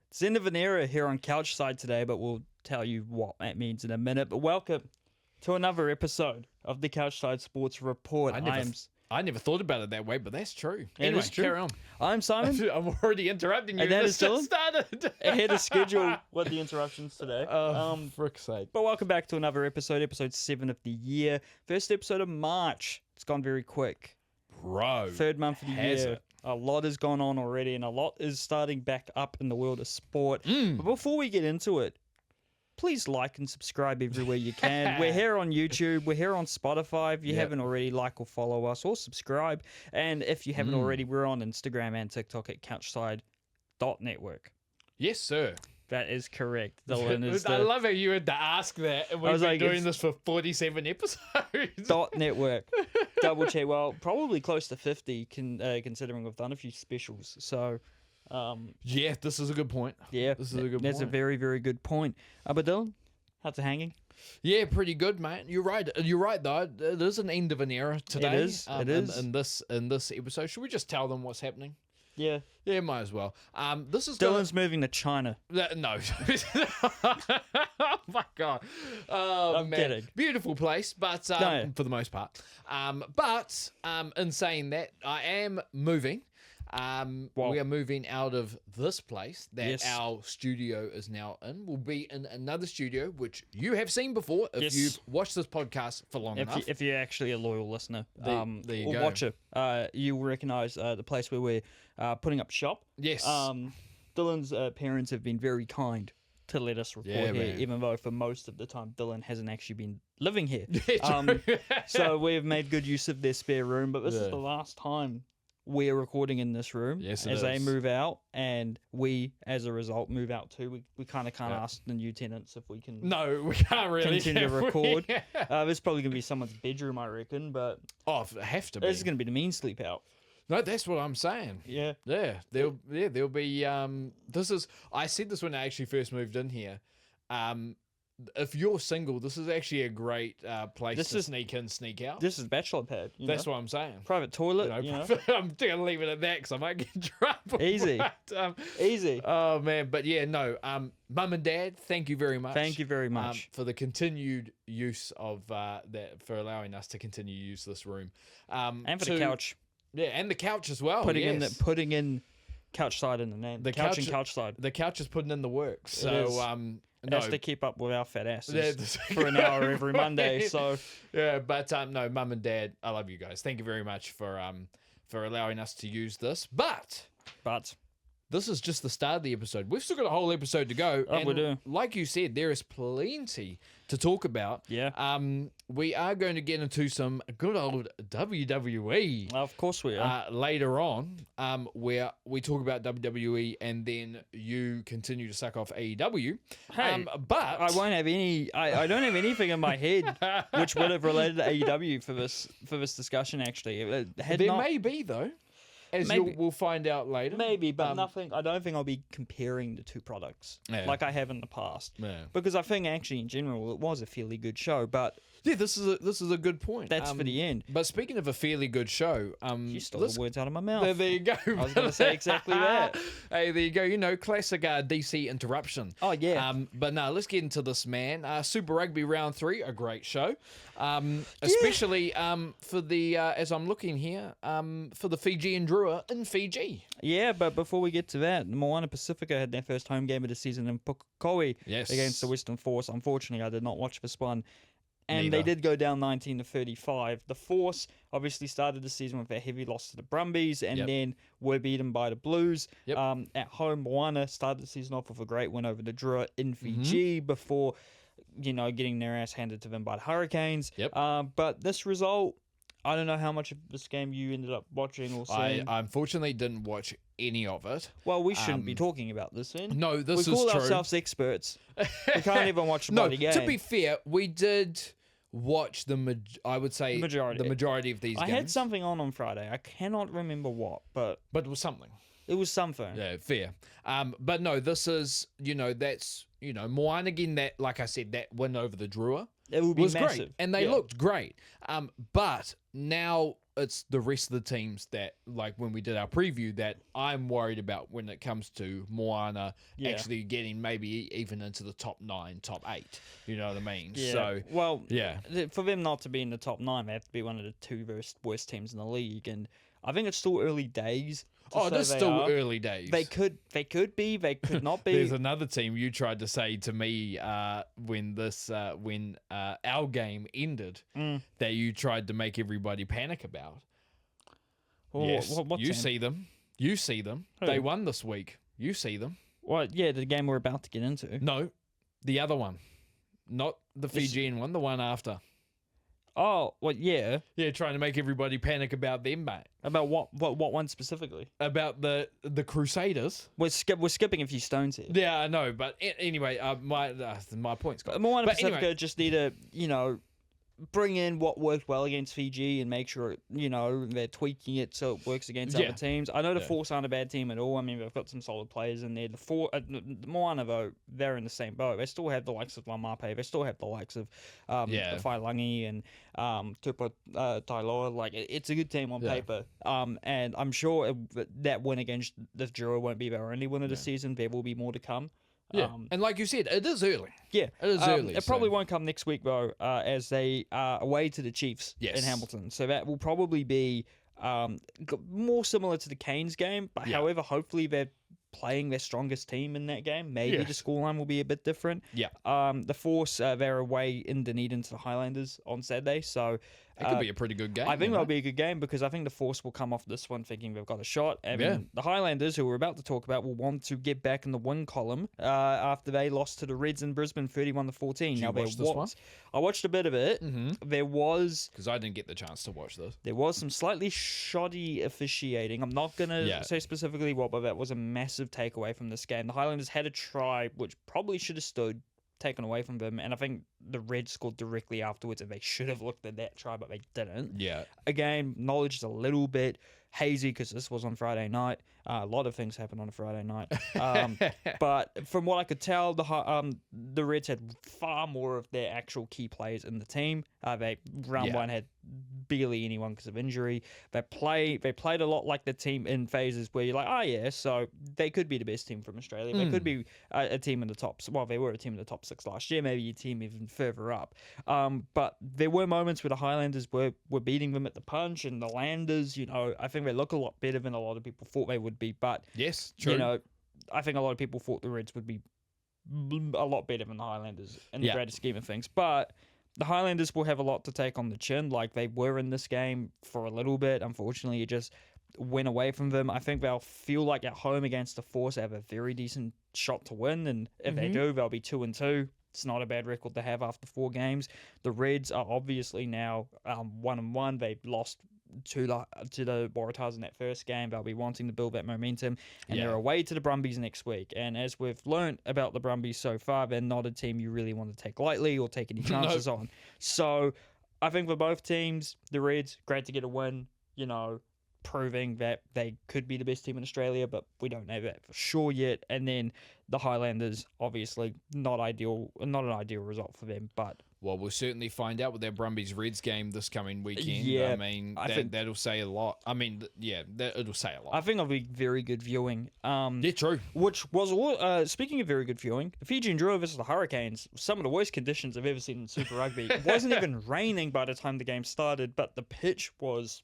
It's the end of an era here on CouchSide today, but we'll tell you what that means in a minute. But welcome to another episode of the CouchSide Sports Report. I never thought about it that way, but that's true. It Anyway, is true. carry on. I'm Simon. I'm already interrupting you. And that This is Dylan. just started. Ahead of schedule with the interruptions today. Frick's sake. But welcome back to another episode 7 of the year. First episode of March. It's gone very quick. Bro. Third month of the has year. it? A lot has gone on already, and a lot is starting back up in the world of sport. But before we get into it, please like and subscribe everywhere you can. We're here on YouTube. We're here on Spotify. If you haven't already, like or follow us or subscribe. And if you haven't already, we're on Instagram and TikTok at CouchSide.network. Yes, sir. That is correct. Dylan is I love how you had to ask that. And we've been doing this for 47 episodes. .network. Double check. Well, probably close to 50 considering we've done a few specials. So... yeah, this is a good point. Yeah, this is a good that's point. a very, very good point. But Dylan, how's it hanging? Yeah, pretty good, mate. You're right. You're right, though. It is an end of an era today. It is. It is. In this episode, should we just tell them what's happening? Yeah. Yeah, might as well. This is Dylan's moving to China. No. Oh my god. Oh, I'm man. kidding. Beautiful place, but No. for the most part. But in saying that, I am moving. Wow. We are moving out of this place that Yes. our studio is now in. We'll be in another studio, which you have seen before if Yes. you've watched this podcast for long enough. If you're actually a loyal listener There you or go. watcher, you'll recognize the place where we're putting up shop. Yes. Dylan's parents have been very kind to let us record Yeah, here, man. even though for most of the time Dylan hasn't actually been living here. Yeah, true. So we've made good use of their spare room, but this is Yeah. the last time we're recording in this room. Yes, it as they is. move out, and we, as a result, move out too. We kind of can't Yeah. ask the new tenants if we can No, we can't really continue to can we? record. It's probably going to be someone's bedroom, I reckon, but Oh, it have to be. this is going to be the mean sleep out. No, that's what I'm saying. Yeah. Yeah, there'll be this is I said this when I actually first moved in here. If you're single, this is actually a great place to sneak in, sneak out. This is bachelor pad. That's what I'm saying. Private toilet, you know. I'm gonna leave it at that because I might get in trouble. Easy. But, Easy. oh man, but yeah, no. Mum and Dad, thank you very much. Thank you very much. For the continued use of that, for allowing us to continue to use this room. And for the couch. Yeah, and the couch as well. Putting yes. in couch side in the name. The couch couch- and couch side. The couch is putting in the work. is. So It no, has to keep up with our fat asses Yeah, for an hour every Monday. So yeah, but no, Mum and Dad, I love you guys. Thank you very much for allowing us to use this. But this is just the start of the episode. We've still got a whole episode to go. Oh, and we do. Like you said, there is plenty to talk about. Yeah. We are going to get into some good old WWE. of course we are. Later on, where we talk about WWE and then you continue to suck off AEW. Hey, but I won't have any. I don't have anything in my head which would have related to AEW for this discussion. Actually, it had there not, may be though, as Maybe. we'll find out later. maybe, but nothing. I don't think I'll be comparing the two products Yeah. like I have in the past. Yeah. Because I think actually in general it was a fairly good show, but Yeah, this is a good point. that's for the end. But speaking of a fairly good show, You stole let's- the words out of my mouth. there you go. I was going to say exactly that. Hey, there you go. You know, classic DC interruption. Oh yeah. But no, let's get into this, man. Super Rugby Round 3, a great show. Especially for the, as I'm looking here, for the Fijian Drua in Fiji. Yeah, but before we get to that, Moana Pacifica had their first home game of the season in Pukekohe Yes. against the Western Force. Unfortunately, I did not watch this one. And they Neither. did go down 19-35. The Force obviously started the season with a heavy loss to the Brumbies and Yep. then were beaten by the Blues. Yep. At home, Moana started the season off with a great win over the Drua in Mm-hmm. Fiji before, getting their ass handed to them by the Hurricanes. Yep. But this result, I don't know how much of this game you ended up watching or seeing. I unfortunately didn't watch any of it. Well, we shouldn't be talking about this then. No, this we is call true. ourselves experts. We can't even watch the No, bloody game. to be fair, we did watch I would say Majority. the majority of these I games. had something on Friday. I cannot remember what, but but it was something. it was something. Yeah, fair. But no, this is that's Moana again. That, like I said, that win over the Drua It would be was massive. great, and they Yeah. looked great. But now it's the rest of the teams that, like when we did our preview, that I'm worried about when it comes to Moana actually getting maybe even into the top 9, top 8. You know what I mean? Yeah. So, well, yeah. For them not to be in the top 9, they have to be one of the 2 worst teams in the league. And I think it's still early days. Oh, it's still early days. They could be, they could not be. There's another team you tried to say to me when our game ended that you tried to make everybody panic about. Well, yes, what you team? see them. You see them. Who? They won this week. You see them. Well, yeah, the game we're about to get into. No, the other one, not the Fijian one. The one after. Oh, well, yeah. Yeah, trying to make everybody panic about them, mate. About what one specifically? About the Crusaders. We're skipping a few stones here. Yeah, I know, but anyway, my point's gone. Moana But Pacifica anyway. just need to, bring in what worked well against Fiji and make sure, they're tweaking it so it works against Yeah. other teams. I know the Force aren't a bad team at all. I mean, they've got some solid players in there. The Moana, though, they're in the same boat. They still have the likes of Lamape. They still have the likes of Whailangi and Tupa Tailoa. Like, it's a good team on paper. And I'm sure that win against the Drua won't be their only win of the season. There will be more to come. Yeah, and like you said, it is early. Yeah, it is early. It probably won't come next week though, as they are away to the Chiefs in Hamilton. So that will probably be more similar to the Canes game. But however, hopefully they're playing their strongest team in that game. Maybe the scoreline will be a bit different. Yeah. The Force, they're away in Dunedin to the Highlanders on Saturday, so it could be a pretty good game. I think that'll be a good game because I think the Force will come off this one thinking they've got a shot. I mean, the Highlanders, who we're about to talk about, will want to get back in the win column after they lost to the Reds in Brisbane 31-14. Did you watch this one? I watched a bit of it. There was... Because I didn't get the chance to watch this. There was some slightly shoddy officiating. I'm not going to say specifically what, but that was a massive takeaway from this game. The Highlanders had a try, which probably should have stood, taken away from them, and I think the Reds scored directly afterwards, and they should have looked at that try, but they didn't. Yeah. Again, knowledge is a little bit hazy because this was on Friday night. A lot of things happen on a Friday night. But from what I could tell, the Reds had far more of their actual key players in the team. Round one had barely anyone because of injury. They played a lot like the team in phases where you're like, so they could be the best team from Australia. They could be a team in the top. Well, they were a team in the top 6 last year. Maybe a team even further up. But there were moments where the Highlanders were beating them at the punch, and the Landers, I think they look a lot better than a lot of people thought they would be. But yes, true. I think a lot of people thought the Reds would be a lot better than the Highlanders in the greater scheme of things. But the Highlanders will have a lot to take on the chin. Like, they were in this game for a little bit. Unfortunately, it just went away from them. I think they'll feel like at home against the Force they have a very decent shot to win. And if they do, they'll be 2-2. It's not a bad record to have after 4 games. The Reds are obviously now 1-1. They lost to the Waratahs in that first game. They'll be wanting to build that momentum, and they're away to the Brumbies next week. And as we've learnt about the Brumbies so far, they're not a team you really want to take lightly or take any chances on. So I think for both teams, the Reds, great to get a win, proving that they could be the best team in Australia, but we don't know that for sure yet. And then the Highlanders, obviously not an ideal result for them, but well, we'll certainly find out with that Brumbies-Reds game this coming weekend. Yeah, I mean, that'll say a lot. I mean, it'll say a lot. I think it'll be very good viewing. Yeah, true. Which was, speaking of very good viewing, the Fiji and Drua versus the Hurricanes, some of the worst conditions I've ever seen in Super Rugby. It wasn't even raining by the time the game started, but the pitch was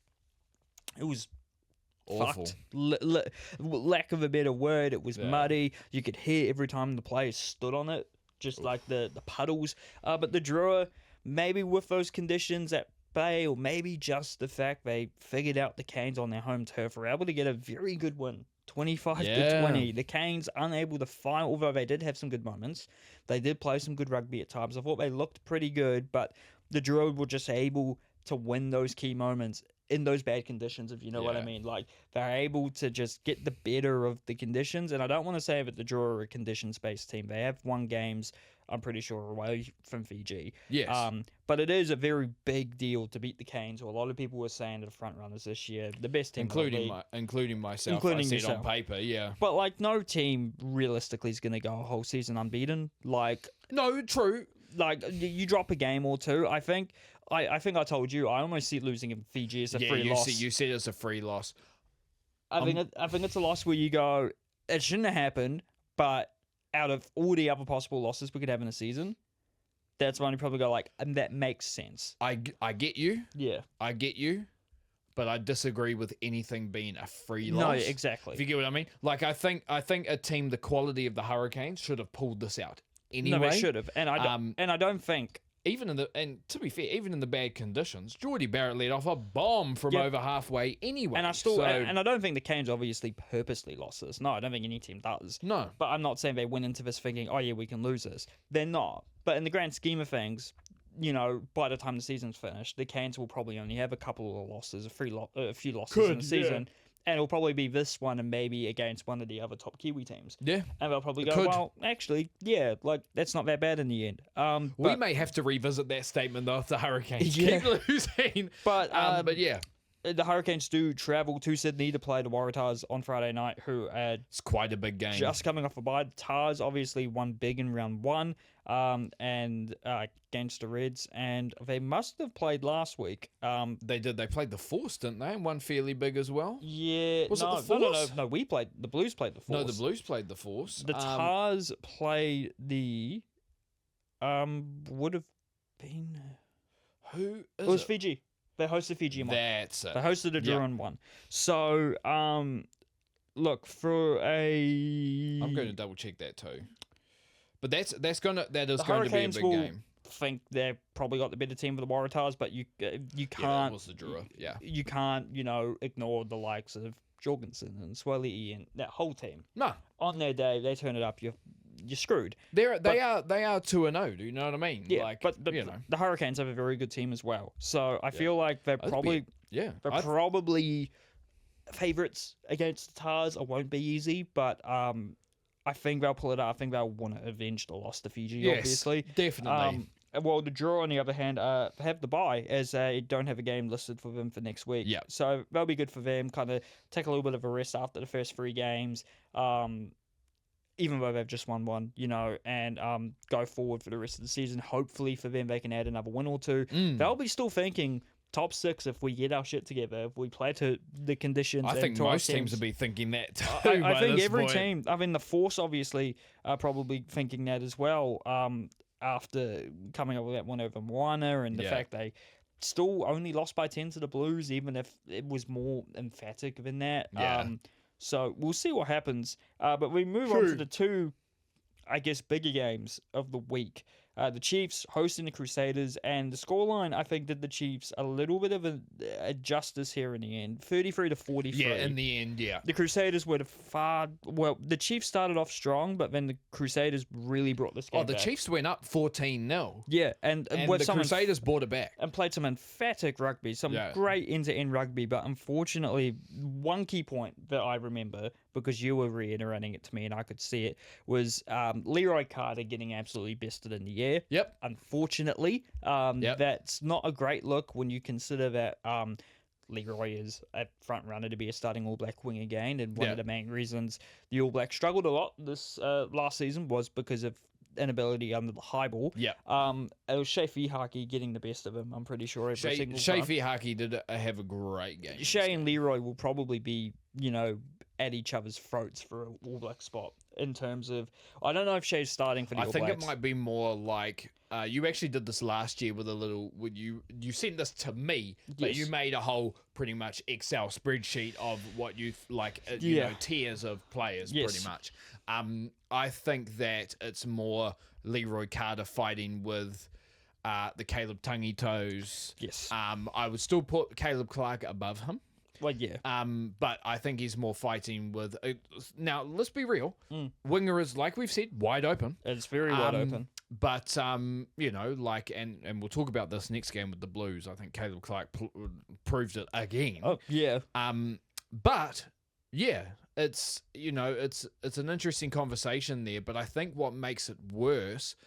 awful. Fucked. Lack of a better word, it was muddy. You could hear every time the players stood on it, just like the puddles. But the Drua, maybe with those conditions at bay, or maybe just the fact they figured out the Canes on their home turf, were able to get a very good win. 25-20. The Canes unable to find, although they did have some good moments. They did play some good rugby at times. I thought they looked pretty good, but the Drua were just able to win those key moments in those bad conditions, if you know what I mean. Like, they're able to just get the better of the conditions. And I don't want to say that the Drua are a conditions-based team. They have won games, I'm pretty sure, away from Fiji. Yes. But it is a very big deal to beat the Canes, who a lot of people were saying are the front runners this year. The best team including myself. Including I said yourself. on paper, yeah. But, like, no team realistically is going to go a whole season unbeaten. Like, no, true. Like, you drop a game or two. I think I think I told you I almost see losing in Fiji as a free loss. You said it's a free loss. I think it's a loss where you go, it shouldn't have happened, but out of all the other possible losses we could have in a season, that's when you probably go like, and that makes sense. I get you. Yeah. I get you. But I disagree with anything being a free loss. No, exactly. If you get what I mean. Like I think a team the quality of the Hurricanes should have pulled this out anyway. No, they should have. And I don't think and to be fair, even in the bad conditions, Geordie Barrett let off a bomb from over halfway anyway. And I don't think the Canes obviously purposely lost this. No, I don't think any team does. No. But I'm not saying they went into this thinking, oh yeah, we can lose this. They're not. But in the grand scheme of things, you know, by the time the season's finished, the Canes will probably only have a couple of losses, a few losses in the season. And it'll probably be this one and maybe against one of the other top Kiwi teams. Yeah. And they'll probably go, well, actually, yeah, like, that's not that bad in the end. We may have to revisit that statement, though, if the Hurricanes Yeah. keep losing. But yeah. The Hurricanes do travel to Sydney to play the Waratahs on Friday night, who are It's quite a big game. just coming off a bye. The Tars obviously won big in round one and against the Reds, and they must have played last week. They did. They played the Force, didn't they? And one fairly big as well. Yeah. Was it no, the Force? No, we played. The Blues played the Force. No, the Blues played the Force. The Tars played the... would have been... Who is It was Fiji. They hosted Fiji in one. That's it. They hosted a draw in one. So, look, for a... I'm going to double check that too. But that is going to be a Hurricanes big will game. think they've probably got the better team for the Waratahs, but you can't... Yeah, that was the draw. Yeah. You can't, ignore the likes of Jorgensen and Swelly and that whole team. No. On their day, they turn it up, you're screwed. They are 2-0. Do you know what I mean? Yeah, like, but the Hurricanes have a very good team as well. So I feel like they're probably probably favourites against the Tars. It won't be easy, but I think they'll pull it out. I think they'll want to avenge the loss to Fiji, yes, obviously. Definitely. Well, the draw, on the other hand, have the bye, as they don't have a game listed for them for next week. Yeah. So that'll be good for them, kind of take a little bit of a rest after the first 3 games. Even though they've just won one, and go forward for the rest of the season. Hopefully for them, they can add another win or two. They'll be still thinking top 6 if we get our shit together, if we play to the conditions. I think most teams will be thinking that too. I think every team, the Force obviously are probably thinking that as well, after coming up with that one over Moana and the fact they still only lost by 10 to the Blues, even if it was more emphatic than that. Yeah. So we'll see what happens. But we move on to the 2, I guess, bigger games of the week. The Chiefs hosting the Crusaders, and the scoreline, I think, did the Chiefs a little bit of a justice here in the end. 33-43. Yeah, in the end, yeah. The Crusaders were the Chiefs started off strong, but then the Crusaders really brought this game back. Chiefs went up 14-0. Yeah, and the Crusaders brought it back. And played some emphatic rugby, some great end-to-end rugby, but unfortunately, one key point that I remember, because you were reiterating it to me and I could see it, was Leroy Carter getting absolutely bested in the air. Yep. Unfortunately, that's not a great look when you consider that Leroy is a front runner to be a starting All Black wing again, and one of the main reasons the All Blacks struggled a lot this last season was because of inability under the high ball. Yeah. It was Shea Fihaki getting the best of him, I'm pretty sure. Shea Fihaki did have a great game. Shea and Leroy will probably be, at each other's throats for an All Black spot in terms of... I don't know if Shea's starting for the All Blacks. I think it might be more like... you actually did this last year with a little... You sent this to me, but you made a whole pretty much Excel spreadsheet of what you tiers of players pretty much. I think that it's more Leroy Carter fighting with the Caleb Tangi-Toes. Yes. I would still put Caleb Clark above him. Well, yeah. But I think he's more fighting with... now, let's be real. Winger is, like we've said, wide open. It's very wide open. But, and we'll talk about this next game with the Blues. I think Caleb Clark proved it again. Oh, yeah. But, yeah, it's an interesting conversation there. But I think what makes it worse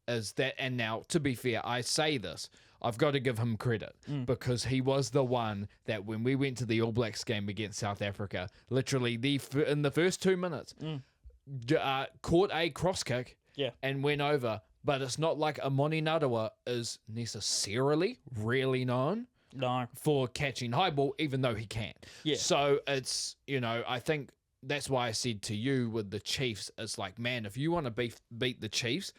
is that... And now, to be fair, I say this... I've got to give him credit because he was the one that when we went to the All Blacks game against South Africa, literally in the first 2 minutes, caught a cross kick and went over, but it's not like Amoni Narawa is necessarily really known No. for catching high ball, even though he can. Yeah. So it's, I think that's why I said to you with the Chiefs, it's like, man, if you want to beat the Chiefs,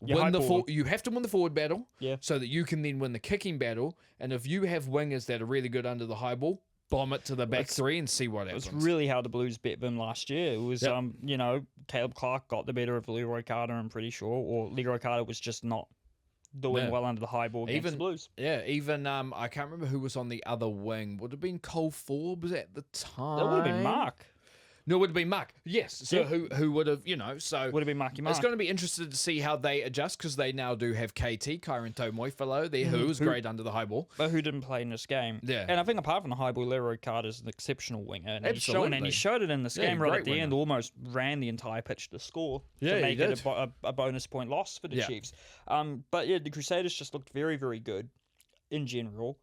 You have to win the forward battle, Yeah. so that you can then win the kicking battle. And if you have wingers that are really good under the high ball, bomb it to the back three and see what happens. It was really how the Blues bet them last year. It was, Caleb Clark got the better of Leroy Carter, I'm pretty sure, or Leroy Carter was just not doing well under the high ball against the Blues. Yeah, even I can't remember who was on the other wing. Would have been Cole Forbes at the time. That would have been Mark. No, it would have been Mark. Yes. So who would have, so... Would have been Marky Mark. It's going to be interesting to see how they adjust, because they now do have KT, Kyron Tomoifalo there, who is great under the high ball. But who didn't play in this game. Yeah. And I think apart from the high ball, Leroy Carter's an exceptional winger. And Absolutely. He showed it in this game right great at the winger. end, almost ran the entire pitch to score Yeah, to make he it did. a bonus point loss for the Chiefs. But yeah, the Crusaders just looked very, very good in general.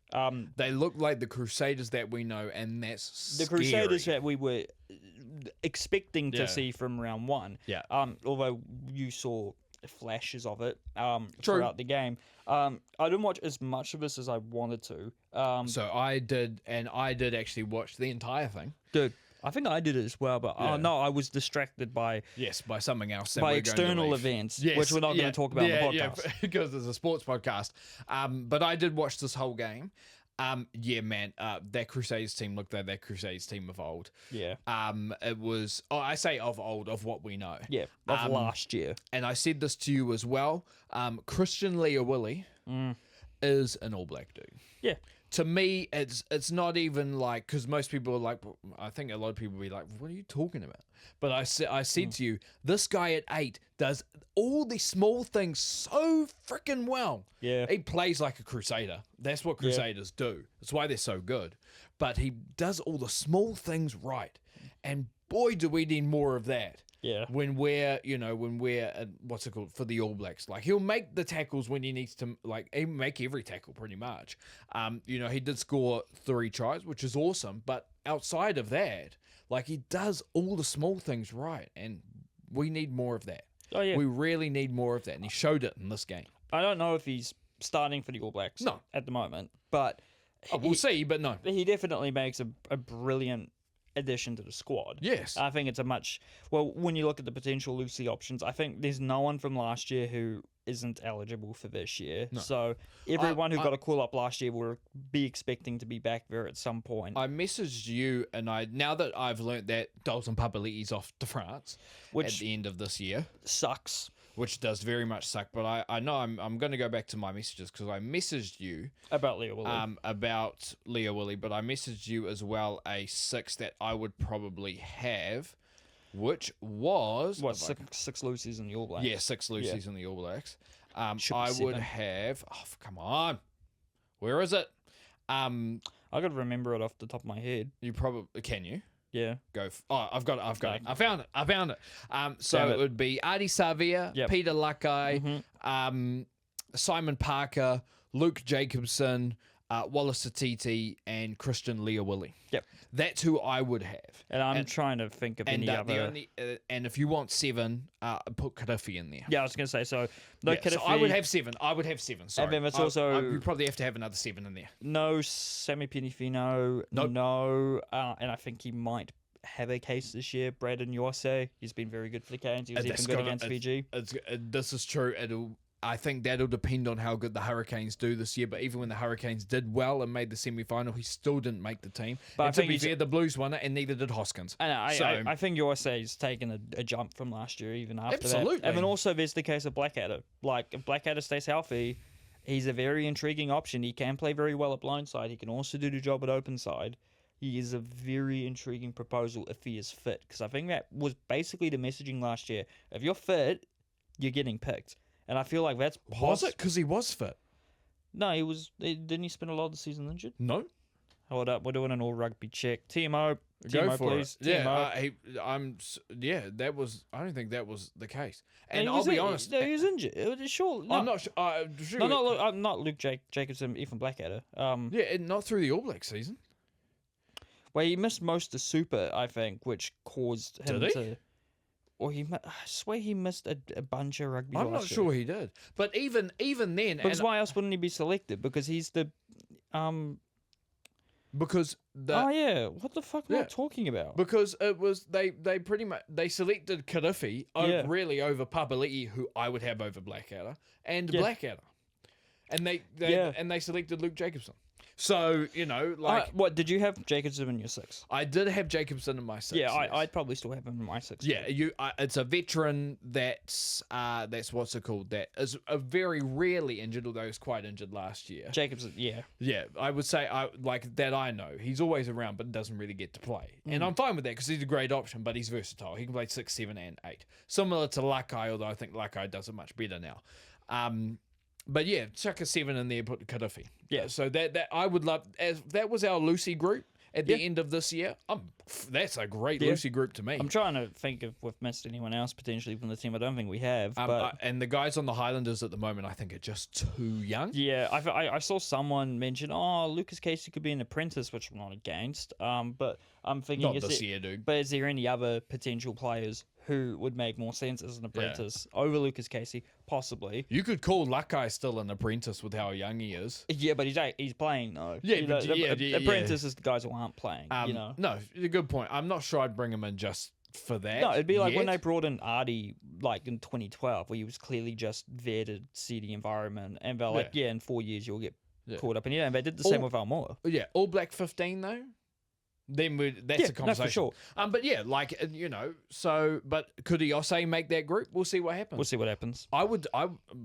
They look like the Crusaders that we know, and that's the scary. Crusaders that we were expecting to see from round one. Yeah. Although you saw flashes of it True. throughout the game. I didn't watch as much of this as I wanted to. So I did, and I did actually watch the entire thing. Good. I think I did it as well, but no, I was distracted by by something else. That by we're external going to events, Yes, which we're not going to talk about in the podcast. Yeah, because it's a sports podcast. But I did watch this whole game. That Crusaders team looked like that Crusaders team of old. Yeah. It was, I say of old, of what we know. Yeah, of last year. And I said this to you as well. Christian Leawilli is an All Black dude. Yeah. To me, it's not even like, because most people are like, I think a lot of people will be like, what are you talking about? But I said to you, this guy at 8 does all these small things so freaking well. Yeah. He plays like a Crusader. That's what Crusaders do. That's why they're so good. But he does all the small things right. And boy, do we need more of that. Yeah. When we're what's it called, for the All Blacks, like he'll make the tackles when he needs to, like he'll make every tackle pretty much. He did score 3 tries, which is awesome, but outside of that, like he does all the small things right, and we need more of that. Oh yeah. We really need more of that, and he showed it in this game. I don't know if he's starting for the All Blacks at the moment, but We'll see, but no. he definitely makes a brilliant addition to the squad. Yes. I think it's when you look at the potential Lucy options, I think there's no one from last year who isn't eligible for this year. No. So everyone who got a call up last year will be expecting to be back there at some point. I messaged you, and now that I've learnt that Dalton Papali'i's off to France at the end of this year. Sucks. Which does very much suck, but I know I'm going to go back to my messages, because I messaged you about Leawilli. But I messaged you as well a 6 that I would probably have, which was six Lucy's in the All Blacks. Yeah, 6 Lucy's in the All Blacks. I 7. would have. Oh, come on, where is it? I got to remember it off the top of my head. You probably can. You. Yeah. I've got it. I found it. So it would be Adi Savia, Peter Lakai, Simon Parker, Luke Jacobson, Wallace Satiti, and Christian Leawilli. Yep. That's who I would have. And I'm trying to think of any other. And if you want 7, put Kadhafi in there. Yeah, I was going to say, so Kadhafi. So I would have 7. Sorry. And then it's also. You probably have to have another 7 in there. No Sammy Penifino. Nope. No. And I think he might have a case this year. Braden Yose. He's been very good for the Canes. He was even good against Fiji. This is true. I think that'll depend on how good the Hurricanes do this year. But even when the Hurricanes did well and made the semi-final, he still didn't make the team. But and to be fair, the Blues won it, and neither did Hoskins. I think USA's taken a jump from last year, even after Absolutely. that. And then also there's the case of Blackadder. Like, if Blackadder stays healthy, he's a very intriguing option. He can play very well at blindside. He can also do the job at open side. He is a very intriguing proposal if he is fit. Because I think that was basically the messaging last year. If you're fit, you're getting picked. And I feel like that's Was it? Because he was fit. No, he was. Didn't he spend a lot of the season injured? No. Hold up, we're doing an all rugby check. TMO, Go TMO, for please. it. TMO. That was. I don't think that was the case. And And I'll be honest. No, he was injured. It was sure. No. I'm not sure. No, not Luke Jacobson, Ethan Blackadder. Not through the All Black season. Well, he missed most of Super, I think, which caused him Did he? to. or I swear he missed a bunch of rugby. I'm not last year. sure he did. But even then, Because why else wouldn't he be selected? Because he's the because oh yeah, what the fuck am I Yeah. talking about? because it was they pretty much they selected Kirifi Yeah. really over Papali'i, who I would have over Blackadder, and Yeah. Blackadder, and they Yeah. and they selected Luke Jacobson. So like What did you have Jacobson in your 6? I did have Jacobson in my 6. Yeah, yes. I'd probably still have him in my 6. Yeah, it's a veteran that's what's it called, that is a very rarely injured, although he was quite injured last year. Jacobson, yeah. Yeah, I would say I like that. I know he's always around, but doesn't really get to play, and I'm fine with that because he's a great option. But he's versatile. He can play 6, 7, and 8, similar to Lakai, although I think Lakai does it much better now. But yeah, chuck a 7 in there, put Kirifi. Yeah. So that I would love, as that was our Lucy group at the Yeah. end of this year. That's a great Yeah. Lucy group to me. I'm trying to think if we've missed anyone else potentially from the team. I don't think we have. But and the guys on the Highlanders at the moment, I think, are just too young. yeah, I saw someone mention, oh, Lucas Casey could be an apprentice, which I'm not against. But I'm thinking, Not this year, dude. But is there any other potential players who would make more sense as an apprentice over Lucas Casey? Possibly. You could call Lakai still an apprentice with how young he is. Yeah, but he's playing though. Yeah, You but know, yeah. apprentices are the guys who aren't playing. No, a good point. I'm not sure I'd bring him in just for that. No, it'd be like when yet. they brought in Artie, like in 2012, where he was clearly just there to see the environment, and they're like, in 4 years you'll get caught up in it. And they did the same with Almora. Yeah, All Black 15 though. Then that's a conversation. for sure. But yeah, like so. But could Iose make that group? We'll see what happens. We'll see what happens. I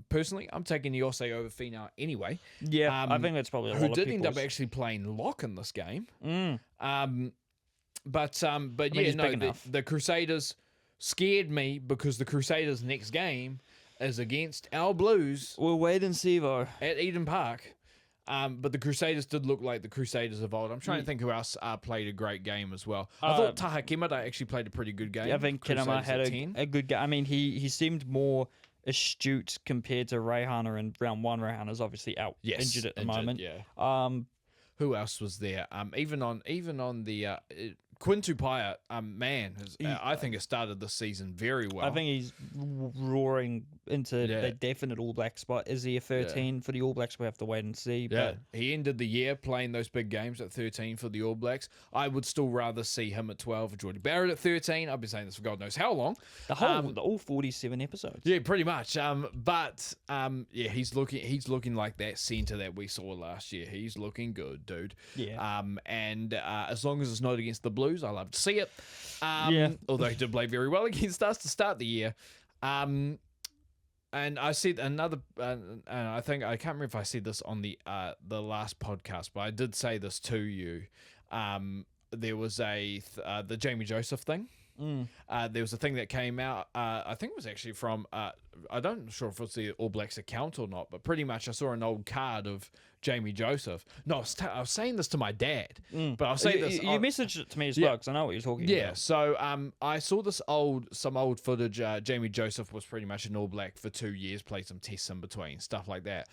personally, I'm taking Iose over Fina anyway. Yeah, I think that's probably a who lot of did end up people's- actually playing lock in this game. But mean, yeah, he's no, big enough. the Crusaders scared me because the Crusaders' next game is against our Blues We'll wait and see though. at Eden Park. But the Crusaders did look like the Crusaders of old. I'm trying to think who else played a great game as well. I thought Taha Kemada actually played a pretty good game. I think Kinema Crusaders had at a 10. good game. I mean, he seemed more astute compared to Rayhana in round 1. Rayhana's obviously out injured at the moment. Yeah. Who else was there? Even on the Quinn Tupaia, I think has started this season very well. I think he's roaring into a definite All Black spot. Is he a 13 for the All Blacks? We have to wait and see. Yeah, But he ended the year playing those big games at 13 for the All Blacks. I would still rather see him at 12 or Jordy Barrett at 13. I've been saying this for God knows how long. the all 47 episodes. Yeah, pretty much. He's looking like that centre that we saw last year. He's looking good, dude. Yeah. And as long as it's not against the Blues, I love to see it. Yeah. Although he did play very well against us to start the year. And I said another, and I think I can't remember if I said this on the last podcast, but I did say this to you. There was the Jamie Joseph thing. There was a thing that came out. I think it was actually from. I don't sure if it's the All Blacks account or not, but pretty much I saw an old card of Jamie Joseph. No, I was saying this to my dad, but I'll say this. You messaged it to me as well because I know what you're talking Yeah, about. so I saw some old footage. Jamie Joseph was pretty much an All Black for 2 years, played some tests in between, stuff like that.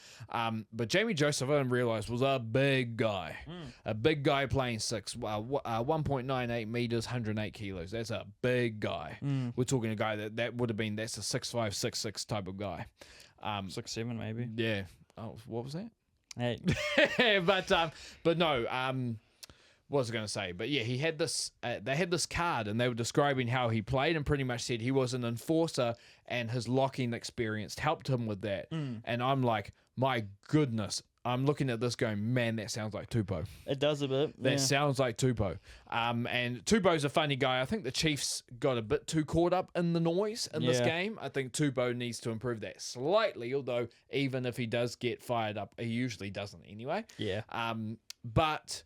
But Jamie Joseph, I didn't realise, was a big guy. A big guy playing 1.98 metres, 108 kilos. That's a big guy. We're talking a guy that would have been, that's a 6'5", 6'6" type of guy. 6'7" maybe. Yeah. Oh, what was that? Hey. But no, what was I going to say? But yeah, he had this. They had this card, and they were describing how he played, and pretty much said he was an enforcer, and his locking experience helped him with that. And I'm like, my goodness. I'm looking at this going, man, that sounds like Tupou. It does a bit. That sounds like Tupou. And Tupou's a funny guy. I think the Chiefs got a bit too caught up in the noise in this game. I think Tupou needs to improve that slightly, although even if he does get fired up, he usually doesn't anyway. Yeah. But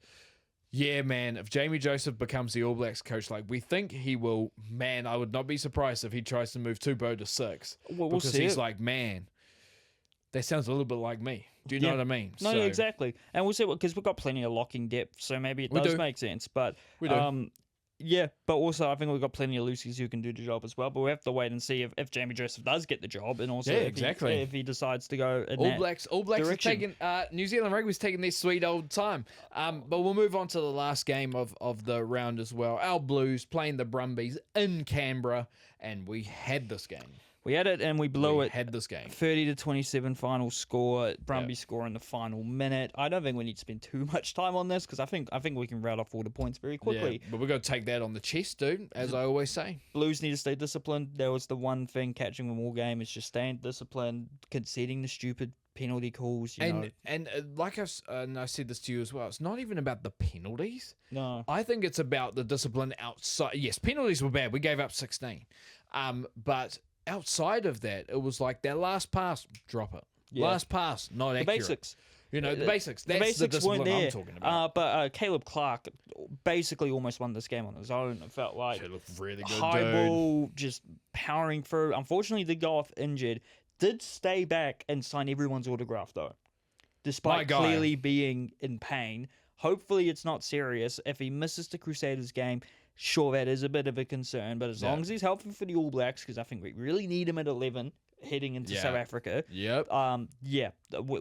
yeah, man, if Jamie Joseph becomes the All Blacks coach like we think he will, man, I would not be surprised if he tries to move Tupou to 6. We'll because see he's it. like, man, that sounds a little bit like me. Do you know what I mean? No, exactly. And we'll see because we've got plenty of locking depth, so maybe it does make sense. But We do. Yeah, but also I think we've got plenty of Lucy's who can do the job as well. But we have to wait and see if Jamie Joseph does get the job, and also if he decides to go in All Blacks are direction. taking New Zealand Rugby's taking their sweet old time. But we'll move on to the last game of the round as well. Our Blues playing the Brumbies in Canberra, and we had this game. We had it and we blew it. Had this game. 30-27 final score. Brumbies score in the final minute. I don't think we need to spend too much time on this because I think we can rattle off all the points very quickly. Yeah, but we've got to take that on the chest, dude, as I always say. Blues need to stay disciplined. That was the one thing catching them all game is just staying disciplined, conceding the stupid penalty calls. You know. Like I said this to you as well, it's not even about the penalties. No. I think it's about the discipline outside. Yes, penalties were bad. We gave up 16. But outside of that, it was like that last pass, drop it. Yeah. Last pass, not accurate. The basics. You know, the basics. That's the discipline I'm talking about. But Caleb Clark basically almost won this game on his own. It felt like he looked really good, high ball, just powering through. Unfortunately, did go off injured. Did stay back and sign everyone's autograph, though, despite clearly being in pain. Hopefully, it's not serious. If he misses the Crusaders game, sure, that is a bit of a concern, but as long as he's healthy for the All Blacks, because I think we really need him at 11 heading into South Africa. Yep.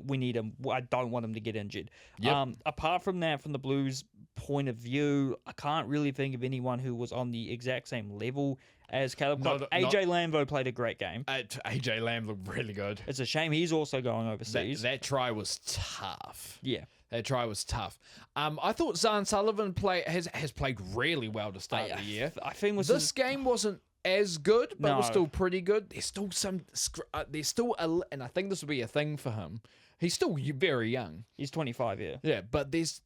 We need him. I don't want him to get injured. Yep. Apart from that, from the Blues' point of view, I can't really think of anyone who was on the exact same level as Caleb Clark. AJ Lambo played a great game. AJ Lamb looked really good. It's a shame he's also going overseas. That try was tough. Yeah. That try was tough. I thought Zahn Sullivan has played really well to start the year. I think this game wasn't as good, but was still pretty good. There's still and I think this will be a thing for him. He's still very young. He's 25, yeah. Yeah, but there's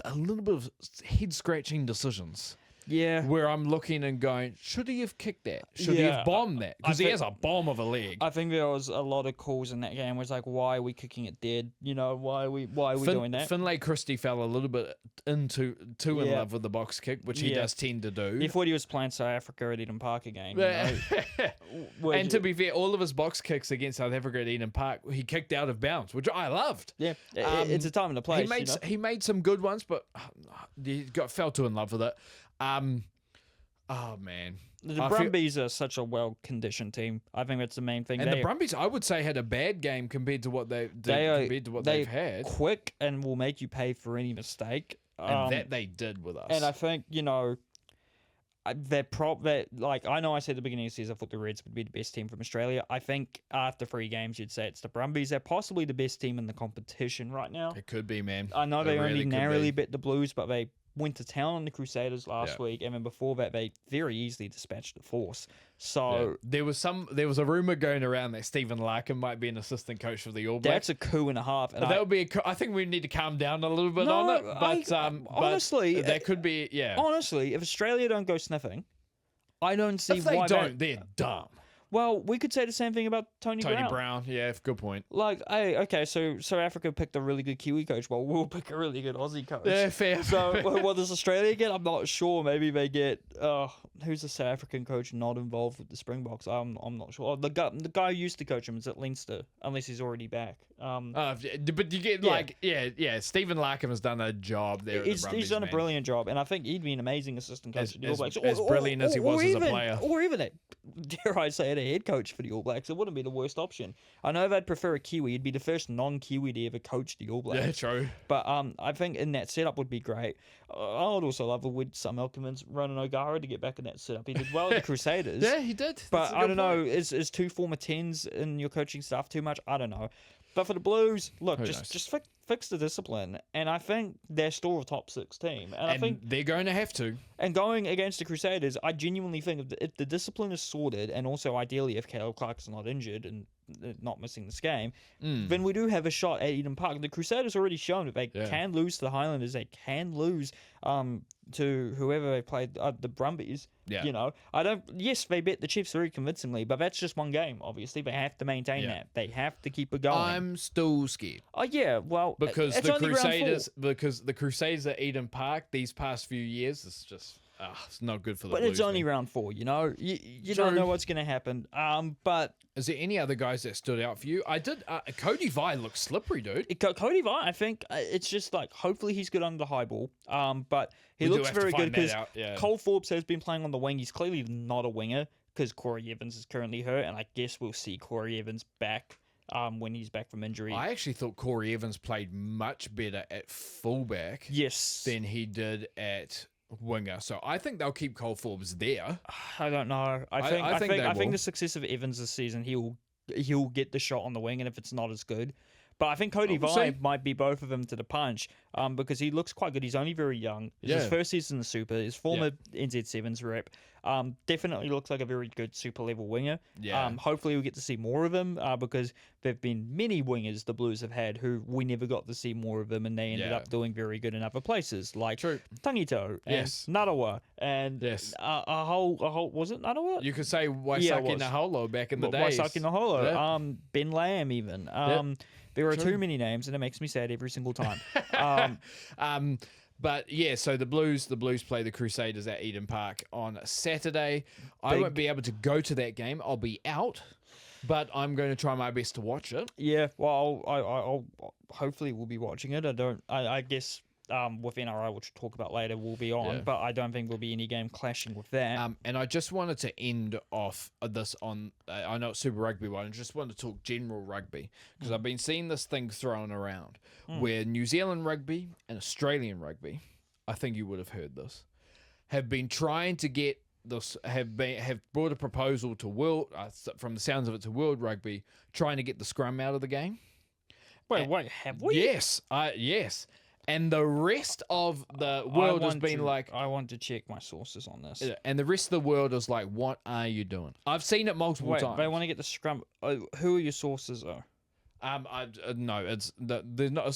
a little bit of head-scratching decisions. Yeah. Where I'm looking and going, should he have kicked that? Should he have bombed that? Because he has a bomb of a leg. I think there was a lot of calls in that game where it's like, why are we kicking it dead? You know, why are we doing that? Finlay Christie fell a little bit in love with the box kick, which he does tend to do. He thought he was playing South Africa at Eden Park again. And to be fair, all of his box kicks against South Africa at Eden Park, he kicked out of bounds, which I loved. Yeah, it's a time and a place. He made some good ones, but he fell too in love with it. Oh man, the Brumbies are such a well-conditioned team. I think that's the main thing. And the Brumbies, I would say, had a bad game compared to what they've had. Quick and will make you pay for any mistake. And that they did with us. And I think I know I said at the beginning of the season, I thought the Reds would be the best team from Australia. I think after 3 games, you'd say it's the Brumbies. They're possibly the best team in the competition right now. It could be, man. I know they only narrowly beat the Blues, but they went to town on the Crusaders last week, and then before that, they very easily dispatched the Force. So there was a rumor going around that Stephen Larkin might be an assistant coach for the All Blacks. That's a coup and a half. And that would be. I think we need to calm down a little bit on it. But honestly, that could be. Yeah. Honestly, if Australia don't go sniffing, I don't see why they don't. They're dumb. Well, we could say the same thing about Tony Brown. Yeah, good point. Like, hey, okay, so Africa picked a really good Kiwi coach. Well, we'll pick a really good Aussie coach. Yeah, fair. So, what does Australia get? I'm not sure. Maybe they get who's the South African coach not involved with the Springboks? I'm not sure. The guy who used to coach him is at Leinster, unless he's already back. But you get Stephen Larkham has done a job there. He's done a brilliant job, and I think he'd be an amazing assistant coach for the All Blacks. As brilliant as he was as a player, or even dare I say, a head coach for the All Blacks. It wouldn't be the worst option. I know they'd prefer a Kiwi. He'd be the first non-Kiwi to ever coach the All Blacks. Yeah, true. But I think in that setup would be great. I would also love it with some Elkerman's Ronan O'Gara to get back in that setup. He did well at the Crusaders. Yeah, he did. But I don't know. Is 2 former 10s in your coaching staff too much? I don't know. But for the Blues, look, just fix the discipline, and I think they're still a top 6 team. And I think they're going to have to. And going against the Crusaders, I genuinely think if the discipline is sorted, and also ideally if Caleb Clark's not injured and not missing this game, then we do have a shot at Eden Park. The Crusaders already shown that they can lose to the Highlanders. They can lose to whoever they played, the Brumbies. Yeah. You know, yes, they beat the Chiefs very convincingly, but that's just one game, obviously. They have to maintain that. They have to keep it going. I'm still scared. Oh, yeah, well, because the Crusaders at Eden Park these past few years is just it's not good for the But Blues. it's only man. round 4, you know? You don't True. know what's going to happen. But Is there any other guys that stood out for you? I did. Cody Vi looks slippery, dude. Cody Vi, I think it's just like, hopefully he's good under the high ball. But he We do looks have to very find good that because out, yeah. Cole Forbes has been playing on the wing. He's clearly not a winger because Corey Evans is currently hurt. And I guess we'll see Corey Evans back when he's back from injury. I actually thought Corey Evans played much better at fullback Yes. than he did at winger. So I think they'll keep Cole Forbes there. I don't know. I I think they think will. the success of Evans this season, he'll get the shot on the wing, and if it's not as good. But I think Cody We'll Vi see. might be both of them to the punch because he looks quite good. He's only very young. It's his Yeah. first season in the Super. His former NZ7s rep. Definitely looks like a very good Super level winger. Yeah. Hopefully we get to see more of him because there have been many wingers the Blues have had who we never got to see more of them, and they ended Yeah. up doing very good in other places like True. Tangito and Yes. Narawa and Yes. a whole was it Narawa? You could say Yeah, Waisaki it was. Naholo back in the days. Waisaki Naholo, Yeah. Ben Lamb even. There are too many names, and it makes me sad every single time. But yeah, so the Blues play the Crusaders at Eden Park on Saturday. I Big- won't be able to go to that game. I'll be out, but I'm going to try my best to watch it. Yeah, well, I'll hopefully we'll be watching it. I guess with NRL, which we'll talk about later, will be on, Yeah. but I don't think there'll be any game clashing with that. And I just wanted to end off this on, I know it's Super Rugby one, I just wanted to talk general rugby because I've been seeing this thing thrown around where New Zealand rugby and Australian rugby, I think you would have heard this, have been trying to get this, have brought a proposal to World, from the sounds of it, to World Rugby, trying to get the scrum out of the game. Wait, have we? Yes, yes. And the rest of the world has been like, I want to check my sources on this. and the rest of the world is like, what are you doing? I've seen it multiple Wait, times. they want to get the scrum. Who are your sources, though? No, it's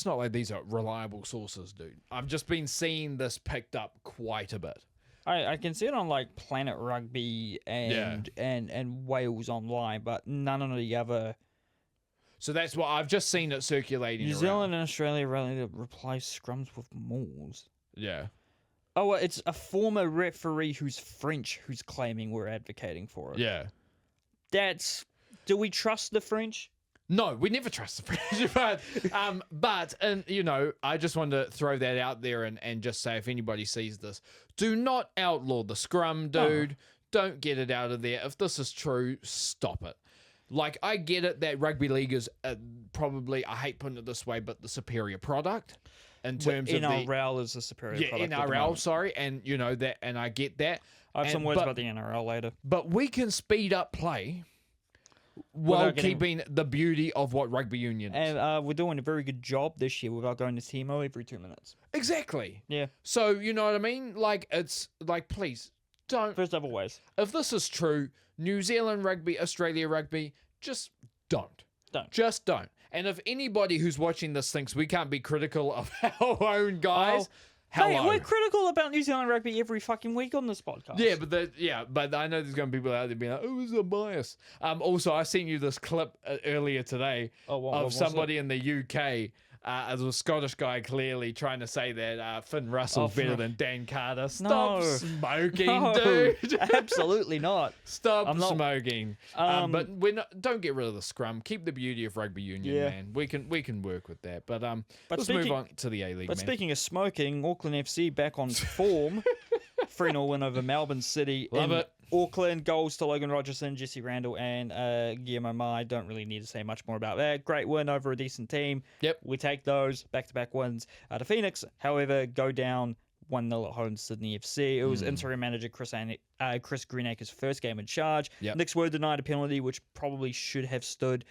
not like these are reliable sources, dude. I've just been seeing this picked up quite a bit. I can see it on like Planet Rugby and Wales Online, but none of the other. So that's what I've just seen it circulating New around. Zealand and Australia ready to replace scrums with mauls. Yeah. Oh, well, it's a former referee who's French who's claiming we're advocating for it. Yeah. Do we trust the French? No, we never trust the French, but and you know, I just wanted to throw that out there and just say, if anybody sees this, do not outlaw the scrum, dude. Don't get it out of there. If this is true, stop it. Like, I get it that rugby league is probably, I hate putting it this way, but the superior product in terms of the NRL is a superior product. at the NRL, moment. sorry, and you know that, and I get that. I have some And- words but- about the NRL later. But we can speed up play while Without getting- keeping the beauty of what rugby union is. And we're doing a very good job this year without going to Timo every 2 minutes. Exactly. Yeah, So, you know what I mean? Like, it's like, please don't. there's other ways. If this is true, New Zealand rugby, Australia rugby, just don't. Don't. Just don't. And if anybody who's watching this thinks we can't be critical of our own guys, hello. Hey, we're critical about New Zealand rugby every fucking week on this podcast. Yeah, but I know there's going to be people out there being like, oh, it's a bias. Also, I seen you this clip earlier today what of was somebody in the UK, as a Scottish guy, clearly trying to say that Finn Russell's better than Dan Carter. Stop No. smoking, No, dude. absolutely not. Stop I'm not- smoking. But don't get rid of the scrum. Keep the beauty of rugby union, Yeah. man. We can work with that. But let's speaking- move on to the A-League, But man. speaking of smoking, Auckland FC back on form. 3-0 win over Melbourne City. Love in it. Auckland, goals to Logan Rogerson, Jesse Randall, and Guillermo Mai. Don't really need to say much more about that. Great win over a decent team. Yep. We take those back-to-back wins. To Phoenix, however, go down 1-0 at home to Sydney FC. It was interim manager Chris Greenacre's first game in charge. Yep. Knicks were denied a penalty, which probably should have stood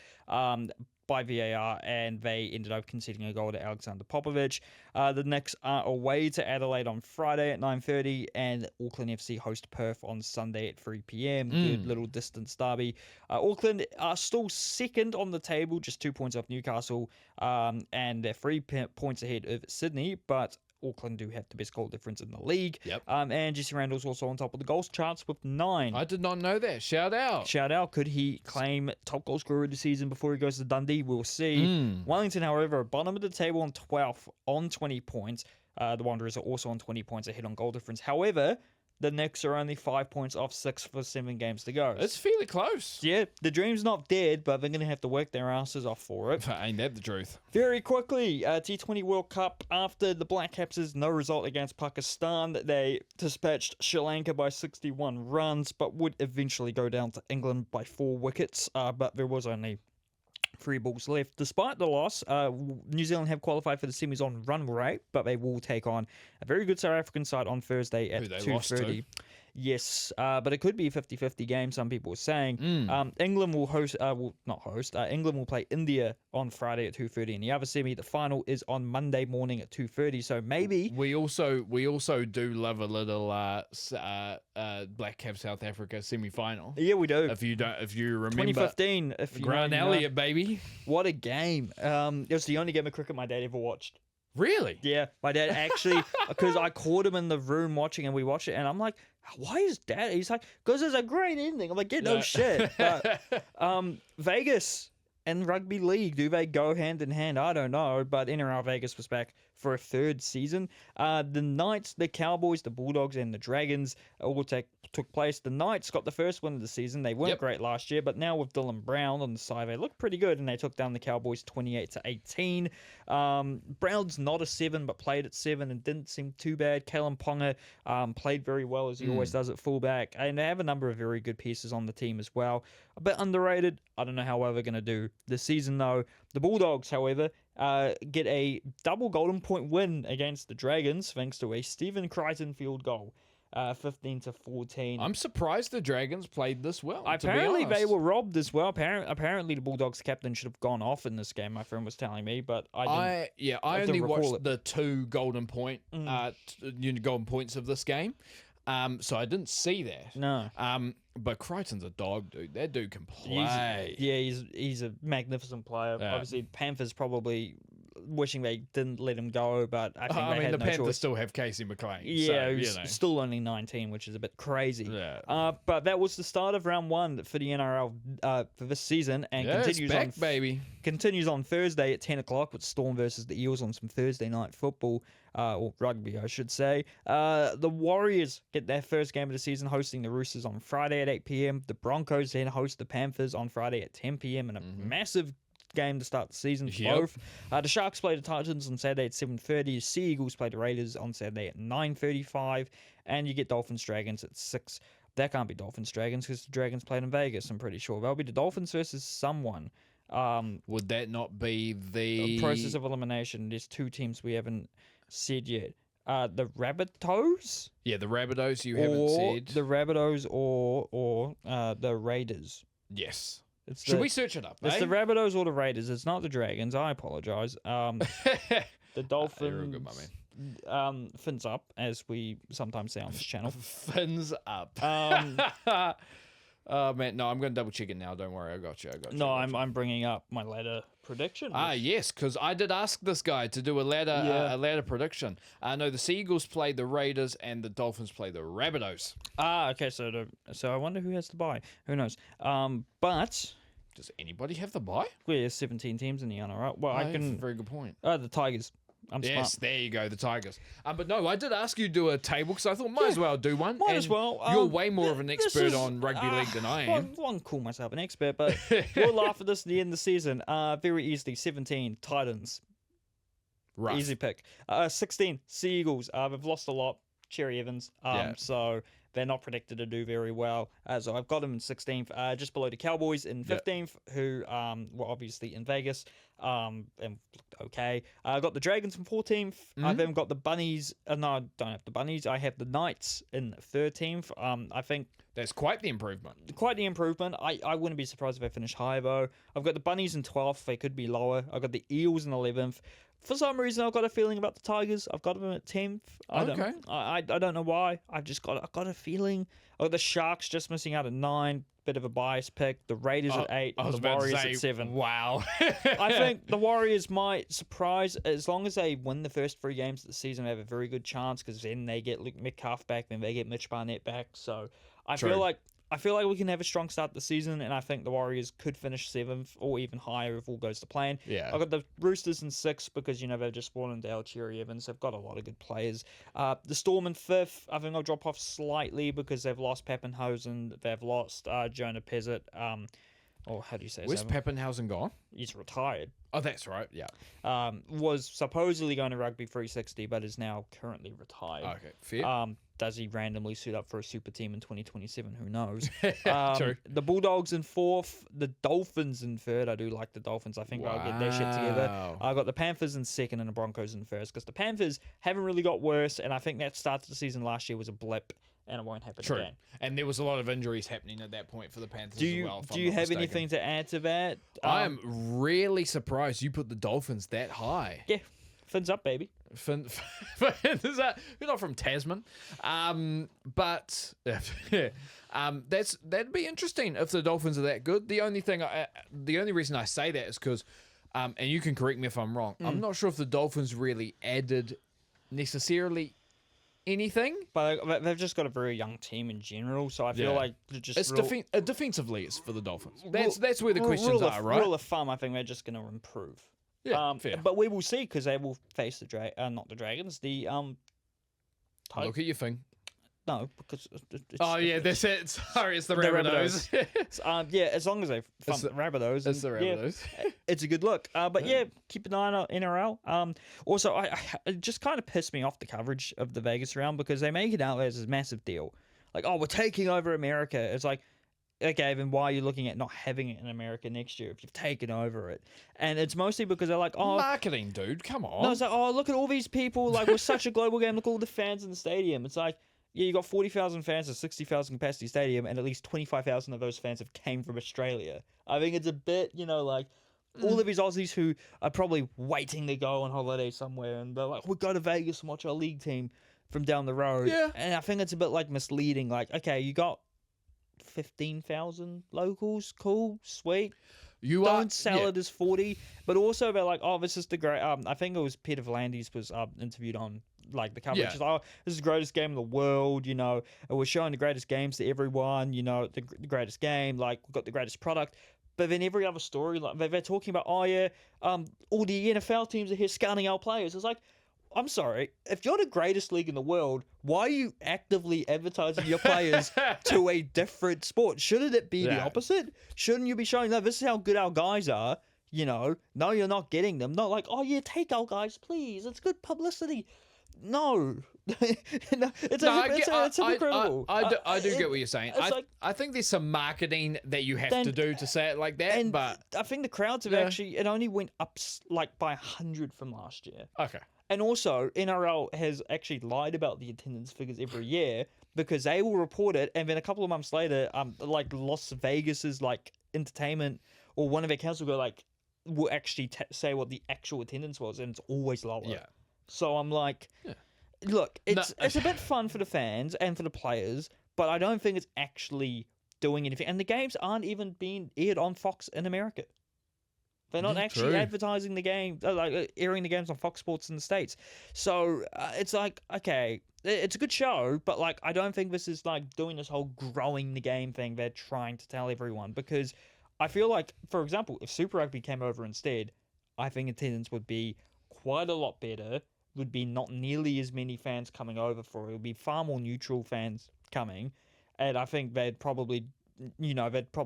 by VAR, and they ended up conceding a goal to Alexander Popovich. The Knicks are away to Adelaide on Friday at 9:30, and Auckland FC host Perth on Sunday at 3 p.m. Good little distance derby. Auckland are still second on the table, just 2 points off Newcastle, and they're 3 points ahead of Sydney, but Auckland do have the best goal difference in the league. Yep. And Jesse Randall's also on top of the goals charts with 9. I did not know that. Shout out. Shout out. Could he claim top goal scorer of the season before he goes to Dundee? We'll see. Wellington, however, are bottom of the table on 12th on 20 points. The Wanderers are also on 20 points ahead on goal difference. However, The Knicks are only 5 points off 6 for 7 games to go. It's fairly close. Yeah, the dream's not dead, but they're going to have to work their asses off for it. Ain't that the truth? Very quickly, T20 World Cup, after the Black Caps' no result against Pakistan, they dispatched Sri Lanka by 61 runs, but would eventually go down to England by 4 wickets, but there was only 3 balls left. Despite the loss, New Zealand have qualified for the semis on run rate, but they will take on a very good South African side on Thursday at 2:30. Yes, but it could be a 50-50 game, some people are saying. England will England will play India on Friday at 2:30 in the other semi. The final is on Monday morning at 2:30, so maybe... We also do love a little Black Cap South Africa semi-final. Yeah, we do. If you remember... 2015. Grant Elliott, baby. What a game. It was the only game of cricket my dad ever watched. Really? Yeah, my dad actually, because I caught him in the room watching and we watched it, and I'm like, why is Dad? He's like, because it's a great ending. I'm like, yeah, no shit. But Vegas and rugby league, do they go hand in hand? I don't know, but NRL Vegas was back for a 3rd season. The Knights, the Cowboys, the Bulldogs, and the Dragons all took place. The Knights got the first win of the season. They weren't great last year, but now with Dylan Brown on the side, they look pretty good, and they took down the Cowboys 28-18. Brown's not a 7, but played at 7 and didn't seem too bad. Kalen Ponga played very well, as he always does at fullback, and they have a number of very good pieces on the team as well. A bit underrated. I don't know how well they're going to do this season, though. The Bulldogs, however, get a double golden point win against the Dragons thanks to a Stephen Crichton field goal, 15-14. I'm surprised the Dragons played this well. Apparently they were robbed as well. Apparently the Bulldogs captain should have gone off in this game. My friend was telling me, but I only watched the 2 golden points of this game. So I didn't see that. No. But Crichton's a dog, dude. That dude can play. He's a magnificent player. Yeah. Obviously, Panthers probably wishing they didn't let him go, but I think the Panthers still have Casey McLean. Yeah, he's still only 19, which is a bit crazy. Yeah. But that was the start of round 1 for the NRL for this season, and continues on Thursday at 10 o'clock with Storm versus the Eels on some Thursday night football. Or rugby, I should say. The Warriors get their first game of the season hosting the Roosters on Friday at 8 p.m. The Broncos then host the Panthers on Friday at 10 p.m. in a massive game to start the season for both. The Sharks play the Titans on Saturday at 7:30. The Sea Eagles play the Raiders on Saturday at 9:35. And you get Dolphins Dragons at 6. That can't be Dolphins Dragons because the Dragons played in Vegas, I'm pretty sure. They'll be the Dolphins versus someone. Would that not be the process of elimination? There's 2 teams we haven't said yet. The Rabbitohs? Yeah, the Rabbitohs you haven't said. The Rabbitohs or the Raiders. Yes. Should we search it up? It's the Rabbitohs or the Raiders. It's not the Dragons. I apologize. The Dolphins. You're a good man. Fins up, as we sometimes say on this channel. Fins up. Man, no, I'm going to double check it now. Don't worry, I got you. No, I'm bringing up my ladder prediction. Yes, because I did ask this guy to do a ladder prediction. No, the Seagulls play the Raiders and the Dolphins play the Rabbitohs. Okay, so I wonder who has the bye. Who knows? But does anybody have the bye? Well, there's 17 teams in the NRL. Well, that's a very good point. The Tigers. I'm yes, smart. There you go, the Tigers. But no, I did ask you to do a table because I thought might as well do one. Might as well. You're way more of an expert on rugby league than I am. I won't call myself an expert, but we'll laugh at this at the end of the season. Very easily, 17 Titans. Rough. Easy pick. 16 Sea Eagles. They've lost a lot. Cherry Evans. So they're not predicted to do very well. So I've got them in 16th, just below the Cowboys in 15th, who were obviously in Vegas and looked okay. I've got the Dragons in 14th. I've then got the Bunnies. No, I don't have the Bunnies. I have the Knights in 13th. I think that's quite the improvement. I wouldn't be surprised if they finish higher, though. I've got the Bunnies in 12th. They could be lower. I've got the Eels in 11th. For some reason, I've got a feeling about the Tigers. I've got them at 10th. I don't know why. I've got a feeling. I've got the Sharks just missing out at 9. Bit of a biased pick. The Raiders at 8. And the Warriors at 7. Wow. I think the Warriors might surprise. As long as they win the first 3 games of the season, they have a very good chance because then they get Luke Metcalf back, then they get Mitch Barnett back. So I feel like I feel like we can have a strong start to the season, and I think the Warriors could finish 7th or even higher if all goes to plan. Yeah. I've got the Roosters in 6th because, they've just brought in Dale Cherry Evans. They've got a lot of good players. The Storm in 5th, I think I'll drop off slightly because they've lost Pappenhausen. They've lost Jonah Pezzett. Or how do you say his Where's name? Pappenhausen gone? He's retired. Oh, that's right. Yeah. Was supposedly going to Rugby 360, but is now currently retired. Okay, fair. Does he randomly suit up for a super team in 2027? Who knows? True. The Bulldogs in 4th, the Dolphins in 3rd. I do like the Dolphins. I think I'll get their shit together. I got the Panthers in 2nd and the Broncos in 1st because the Panthers haven't really got worse, and I think that start of the season last year was a blip, and it won't happen True. again. And there was a lot of injuries happening at that point for the Panthers Do you as well. if do I'm you not have mistaken. anything to add to that? I am really surprised you put the Dolphins that high. Yeah, fins up, baby. You're not from Tasman, but that'd be interesting if the Dolphins are that good. The only reason I say that is because, and you can correct me if I'm wrong. I'm not sure if the Dolphins really added necessarily anything, but they've just got a very young team in general, so I feel like just it's defensively it's for the Dolphins. That's where the questions are, right? Rule of thumb, I think they're just going to improve. Yeah, fair. But we will see because they will face the not the Dragons, the Look at your thing. No, because it's Oh yeah, that's it. Sorry, it's the Rabbitohs. yeah, as long as they thump the Rabbitohs, It's the Rabbitohs. Yeah, it's a good look. But yeah, keep an eye on NRL. Also, it just kind of pissed me off the coverage of the Vegas round because they make it out as a massive deal. Like, oh, we're taking over America. It's like, okay, then why are you looking at not having it in America next year if you've taken over it? And it's mostly because they're like, oh, Marketing, dude, come on. no, it's like, oh, look at all these people. Like, we're such a global game. Look at all the fans in the stadium. It's like, yeah, you got 40,000 fans, a 60,000 capacity stadium, and at least 25,000 of those fans have came from Australia. I think it's a bit, like all of these Aussies who are probably waiting to go on holiday somewhere, and they're like, we'll go to Vegas and watch our league team from down the road. Yeah. And I think it's a bit like misleading. Like, okay, you got 15,000 locals, cool, sweet. Don't sell it as 40, but also they're like, oh, this is the great. I think it was Peter V'landys was interviewed on like the coverage. It's like, oh, this is the greatest game in the world. And we're showing the greatest games to everyone. The greatest game. Like, we've got the greatest product. But then every other story, like they're talking about, oh yeah, all the NFL teams are here scouting our players. It's like, I'm sorry, if you're the greatest league in the world, why are you actively advertising your players to a different sport? Shouldn't it be the opposite? Shouldn't you be showing, no, this is how good our guys are? No, you're not getting them. Not like, oh yeah, take our guys, please. It's good publicity. No. It's hypocritical. I do get what you're saying. I think there's some marketing that you have to do to say it like that, but I think the crowds have actually, it only went up like by 100 from last year. Okay. And also, NRL has actually lied about the attendance figures every year because they will report it, and then a couple of months later, like Las Vegas's like entertainment or one of their accounts will go like, will actually say what the actual attendance was, and it's always lower. Yeah. So I'm like, look, it's a bit fun for the fans and for the players, but I don't think it's actually doing anything. And the games aren't even being aired on Fox in America. They're not actually advertising the game, like airing the games on Fox Sports in the States. So it's like, okay, it's a good show, but like I don't think this is like doing this whole growing the game thing they're trying to tell everyone. Because I feel like, for example, if Super Rugby came over instead, I think attendance would be quite a lot better. Would be not nearly as many fans coming over for it. It would be far more neutral fans coming. And I think they'd probably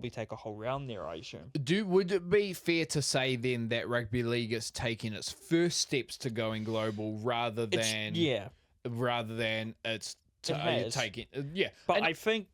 take a whole round there, I assume. Would it be fair to say then that rugby league is taking its first steps to going global rather than it's taking But and I think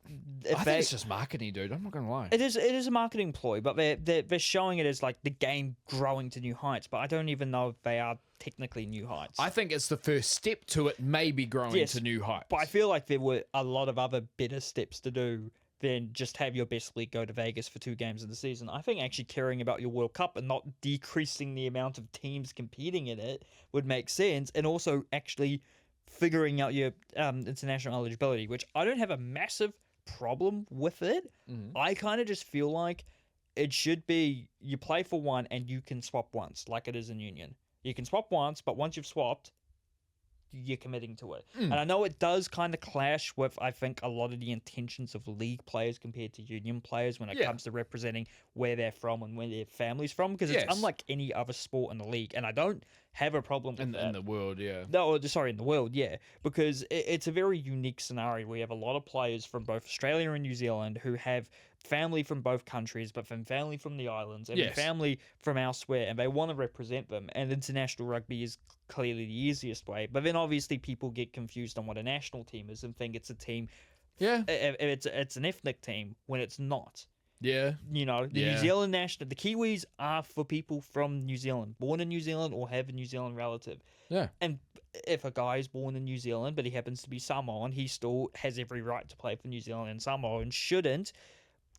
it's just marketing, dude. I'm not gonna lie. It is a marketing ploy, but they're showing it as like the game growing to new heights. But I don't even know if they are technically new heights. I think it's the first step to it, maybe growing to new heights. But I feel like there were a lot of other better steps to do than just have your best league go to Vegas for 2 games in the season. I think actually caring about your World Cup and not decreasing the amount of teams competing in it would make sense, and also actually figuring out your international eligibility, which I don't have a massive problem with it. I kind of just feel like it should be you play for one and you can swap once, like it is in Union. You can swap once, but once you've swapped, you're committing to it. And I know it does kind of clash with, I think, a lot of the intentions of league players compared to union players when it comes to representing where they're from and where their family's from, because it's unlike any other sport in the league. And I don't have a problem with that. In the world, No, sorry, in the world, because it's a very unique scenario. We have a lot of players from both Australia and New Zealand who have family from both countries, but from family from the islands and family from elsewhere, and they want to represent them. And international rugby is clearly the easiest way. But then obviously people get confused on what a national team is and think it's a team. Yeah, it's an ethnic team when it's not. Yeah. You know, the New Zealand national, the Kiwis are for people from New Zealand, born in New Zealand or have a New Zealand relative. Yeah. And if a guy is born in New Zealand, but he happens to be Samoan, he still has every right to play for New Zealand, and Samoa and shouldn't.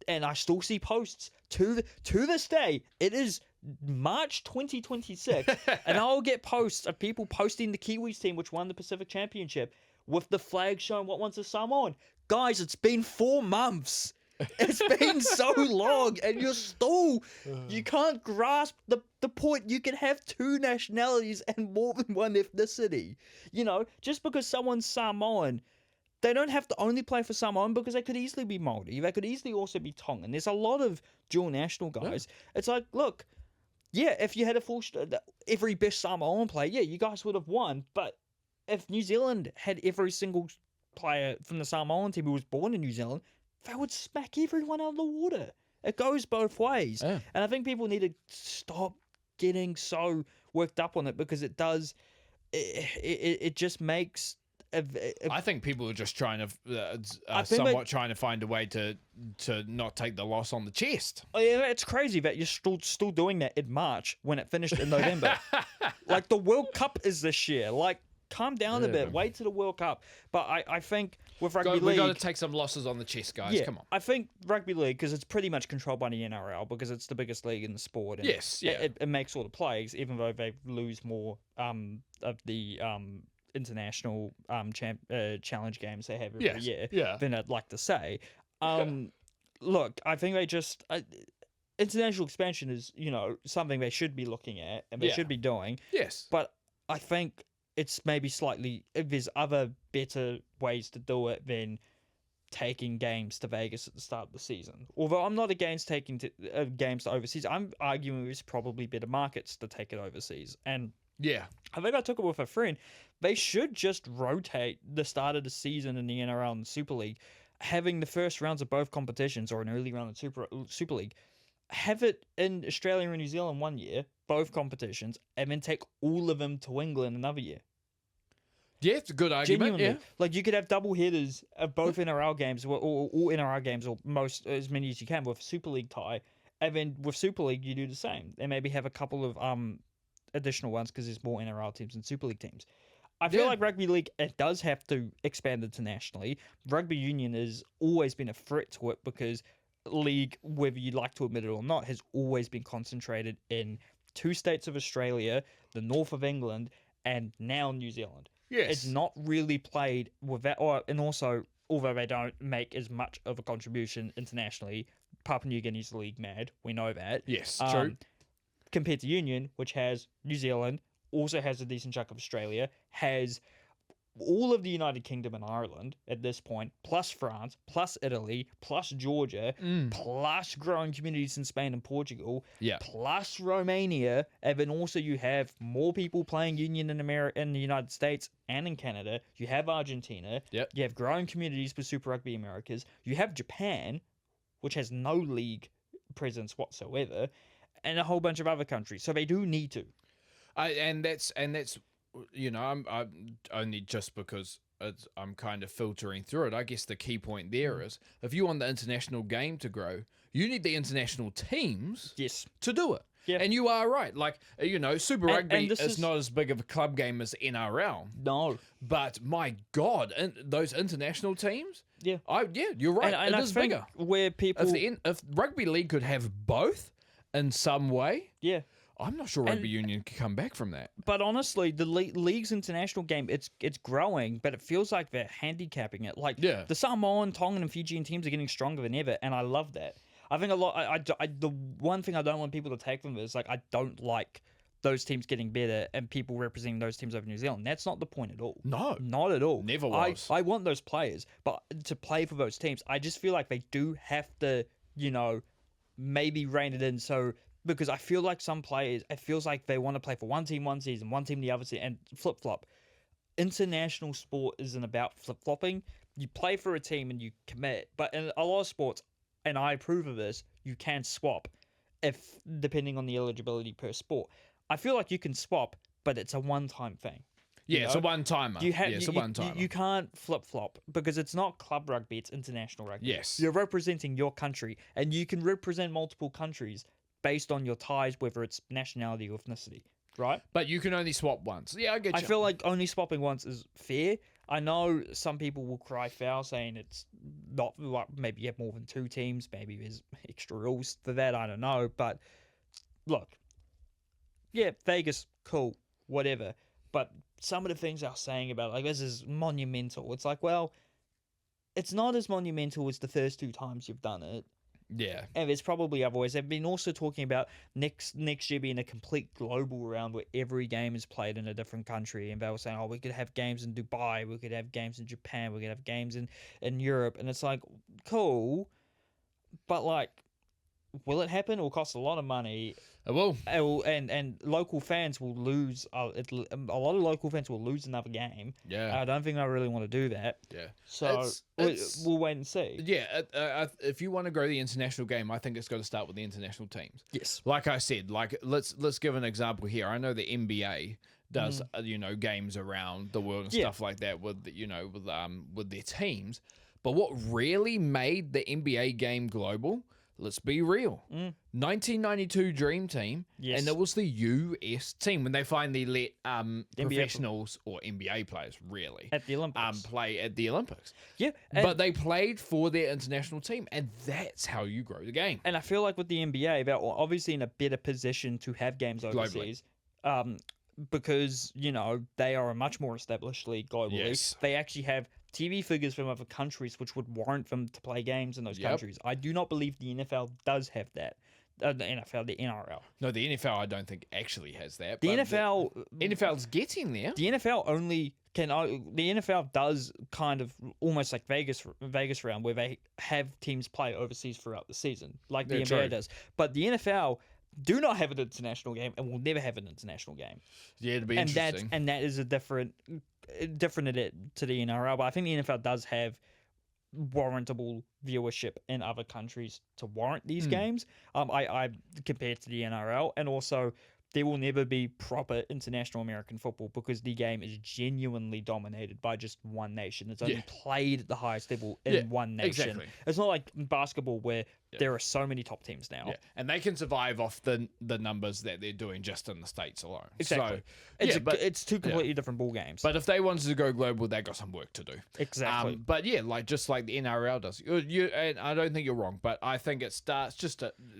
And I still see posts to this day. It is March 2026, and I'll get posts of people posting the Kiwis team, which won the Pacific Championship, with the flag showing what one's a Samoan. Guys, it's been 4 months. It's been so long, and you can't grasp the point. You can have 2 nationalities and more than one ethnicity. You know, just because someone's Samoan, they don't have to only play for Samoan, because they could easily be Māori. They could easily also be Tongan. There's a lot of dual national guys. Yeah. It's like, look, if you had a full every best Samoan player, you guys would have won. But if New Zealand had every single player from the Samoan team who was born in New Zealand, they would smack everyone out of the water. It goes both ways. Yeah. And I think people need to stop getting so worked up on it, because it does, it just makes... I think people are just trying to trying to find a way to not take the loss on the chest. Oh, yeah, it's crazy that you're still doing that in March when it finished in November. Like, the World Cup is this year. Like, calm down a bit. Wait to the World Cup. But I think with rugby league, we got to take some losses on the chest, guys. Yeah, come on. I think rugby league, because it's pretty much controlled by the NRL, because it's the biggest league in the sport. And it makes all the plays, even though they lose more of the international challenge games they have every year than I'd like to say. Look, I think they just international expansion is, you know, something they should be looking at and they should be doing. Yes, but I think it's maybe slightly, there's other better ways to do it than taking games to Vegas at the start of the season. Although I'm not against taking games to overseas, I'm arguing there's probably better markets to take it overseas. And I think I took it with a friend. They should just rotate the start of the season in the NRL and the Super League, having the first rounds of both competitions or an early round of Super League. Have it in Australia and New Zealand one year, both competitions, and then take all of them to England another year. Yeah, it's a good argument. Genuinely. Yeah. Like, you could have double headers of both NRL games, or all NRL games, or as many as you can, with Super League tie. And then with Super League, you do the same. And maybe have a couple of additional ones, because there's more NRL teams than Super League teams. I feel like rugby league, it does have to expand internationally. Rugby union has always been a threat to it, because league, whether you'd like to admit it or not, has always been concentrated in 2 states of Australia, the north of England, and now New Zealand. Yes. It's not really played with that, and also, although they don't make as much of a contribution internationally, Papua New Guinea's league mad, we know that. Yes, true. Compared to Union, which has New Zealand, also has a decent chunk of Australia, has all of the United Kingdom and Ireland at this point, plus France, plus Italy, plus Georgia, plus growing communities in Spain and Portugal, plus Romania, and then also you have more people playing Union in the United States and in Canada. You have Argentina. Yep. You have growing communities for Super Rugby Americas. You have Japan, which has no league presence whatsoever, and a whole bunch of other countries. So they do need to. And that's you know, I'm only just because I'm kind of filtering through it. I guess the key point there is, if you want the international game to grow, you need the international teams to do it. Yeah. And you are right. Like, you know, Super Rugby is not as big of a club game as NRL. No. But my God, those international teams, you're right. And it is bigger. Where people... If Rugby League could have both in some way... Yeah. I'm not sure rugby union can come back from that. But honestly, the league's international game, it's growing, but it feels like they're handicapping it. Like, the Samoan, Tongan, and Fijian teams are getting stronger than ever, and I love that. I think a lot... the one thing I don't want people to take from this, like, I don't like those teams getting better and people representing those teams over New Zealand. That's not the point at all. No. Not at all. Never was. I want those players, but to play for those teams, I just feel like they do have to, maybe rein it in. So, because I feel like some players, it feels like they want to play for one team one season, one team the other season, and flip-flop. International sport isn't about flip-flopping. You play for a team and you commit. But in a lot of sports, and I approve of this, you can swap depending on the eligibility per sport. I feel like you can swap, but it's a one-time thing. Yeah, it's a one-timer. It's a one-timer. You can't flip-flop because it's not club rugby, it's international rugby. Yes. You're representing your country, and you can represent multiple countries based on your ties, whether it's nationality or ethnicity, right? But you can only swap once. Yeah, I get you. I feel like only swapping once is fair. I know some people will cry foul saying it's not, like, maybe you have more than two teams, maybe there's extra rules for that, I don't know. But look, yeah, Vegas, cool, whatever. But some of the things they're saying about, like, this is monumental. It's like, well, it's not as monumental as the first two times you've done it. Yeah. And there's probably other ways. They've been also talking about next year being a complete global round where every game is played in a different country. And they were saying, we could have games in Dubai, we could have games in Japan, we could have games in Europe. And it's like, cool, but, like, will it happen? It will cost a lot of money. It will. And local fans will lose. A lot of local fans will lose another game. Yeah. I don't think I really want to do that. Yeah. So we'll wait and see. Yeah. If you want to grow the international game, I think it's got to start with the international teams. Yes. Like I said, let's give an example here. I know the NBA does games around the world and stuff like that with their teams. But what really made the NBA game global? Let's be real. 1992 Dream Team, and it was the US team when they finally let professionals or NBA players really at the Olympics play at the Olympics. Yeah, but they played for their international team, and that's how you grow the game. And I feel like with the NBA, they're obviously in a better position to have games overseas. Because they are a much more established league globally. Yes. They actually have TV figures from other countries which would warrant them to play games in those countries. I do not believe the NFL does have that. The NRL. No, the NFL I don't think actually has that. The NFL's getting there. The NFL only can. The NFL does kind of almost like Vegas round where they have teams play overseas throughout the season, like the NBA does. But the NFL do not have an international game and will never have an international game. Yeah, it'd be interesting. And that is a different to the NRL. But I think the NFL does have warrantable viewership in other countries to warrant these games. I compared to the NRL, and also there will never be proper international American football because the game is genuinely dominated by just one nation. It's only played at the highest level in one nation. Exactly. It's not like basketball where there are so many top teams now. Yeah. And they can survive off the numbers that they're doing just in the States alone. Exactly. So, it's two completely different ball games. But if they wanted to go global, they got some work to do. Exactly. But yeah, just like the NRL does. And I don't think you're wrong, but I think it starts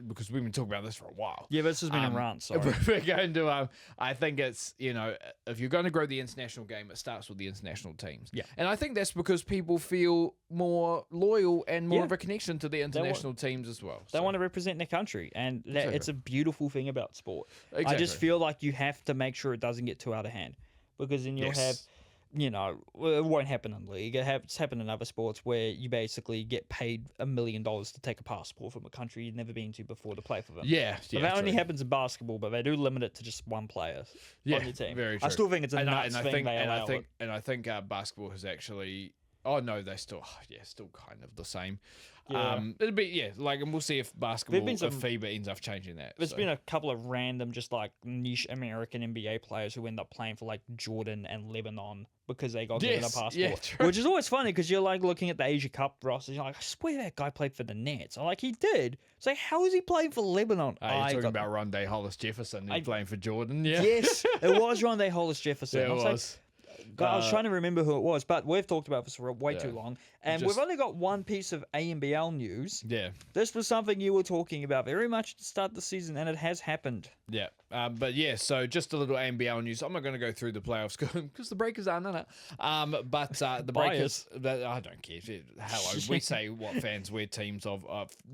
because we've been talking about this for a while. Yeah, but this has been a rant, sorry. We're going to, I think it's, if you're going to grow the international game, it starts with the international teams. Yeah. And I think that's because people feel more loyal and more of a connection to the international teams as well. They want to represent their country, and it's a beautiful thing about sport. Exactly. I just feel like you have to make sure it doesn't get too out of hand, because then you'll have, it won't happen in league. It's happened in other sports where you basically get paid $1 million to take a passport from a country you've never been to before to play for them. So that only happens in basketball, but they do limit it to just one player on your team. Very true. I still think it's a nuts thing. I think basketball has actually. Oh no, they still kind of the same. Yeah. It'll be and we'll see if basketball, if FIBA ends up changing that. There's been a couple of random, just like niche American NBA players who end up playing for like Jordan and Lebanon because they got given a passport, which is always funny because you're like looking at the Asia Cup rosters, you're like, I swear that guy played for the Nets. I'm like, he did. So how is he playing for Lebanon? You're talking about Rondé Hollis Jefferson. He's playing for Jordan. Yeah. Yes, it was Rondé Hollis Jefferson. It was. God, I was trying to remember who it was, but we've talked about this for way too long, and we've only got one piece of ANBL news. Yeah. This was something you were talking about very much at the start of the season, and it has happened. Yeah. But yeah, so just a little ANBL news. I'm not going to go through the playoffs because the Breakers aren't in it. But the Breakers, I don't care. Hello, we say what fans we're teams of,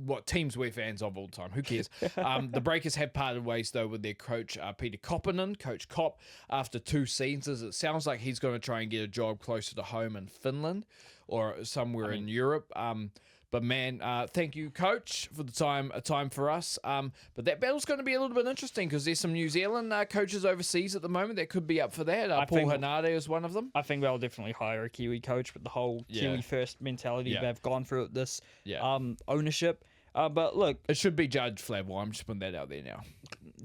what teams we're fans of all the time. Who cares? The Breakers have parted ways though with their coach Peter Koppinen, Coach Kopp, after 2 seasons. It sounds like he's going to try and get a job closer to home in Finland or somewhere in Europe. But man, thank you, Coach, for the time for us. But that battle's going to be a little bit interesting because there's some New Zealand coaches overseas at the moment that could be up for that. Paul Hanade is one of them. I think they'll definitely hire a Kiwi coach with the whole Kiwi first mentality they've gone through this ownership. But look, it should be Judge Flavel. I'm just putting that out there now.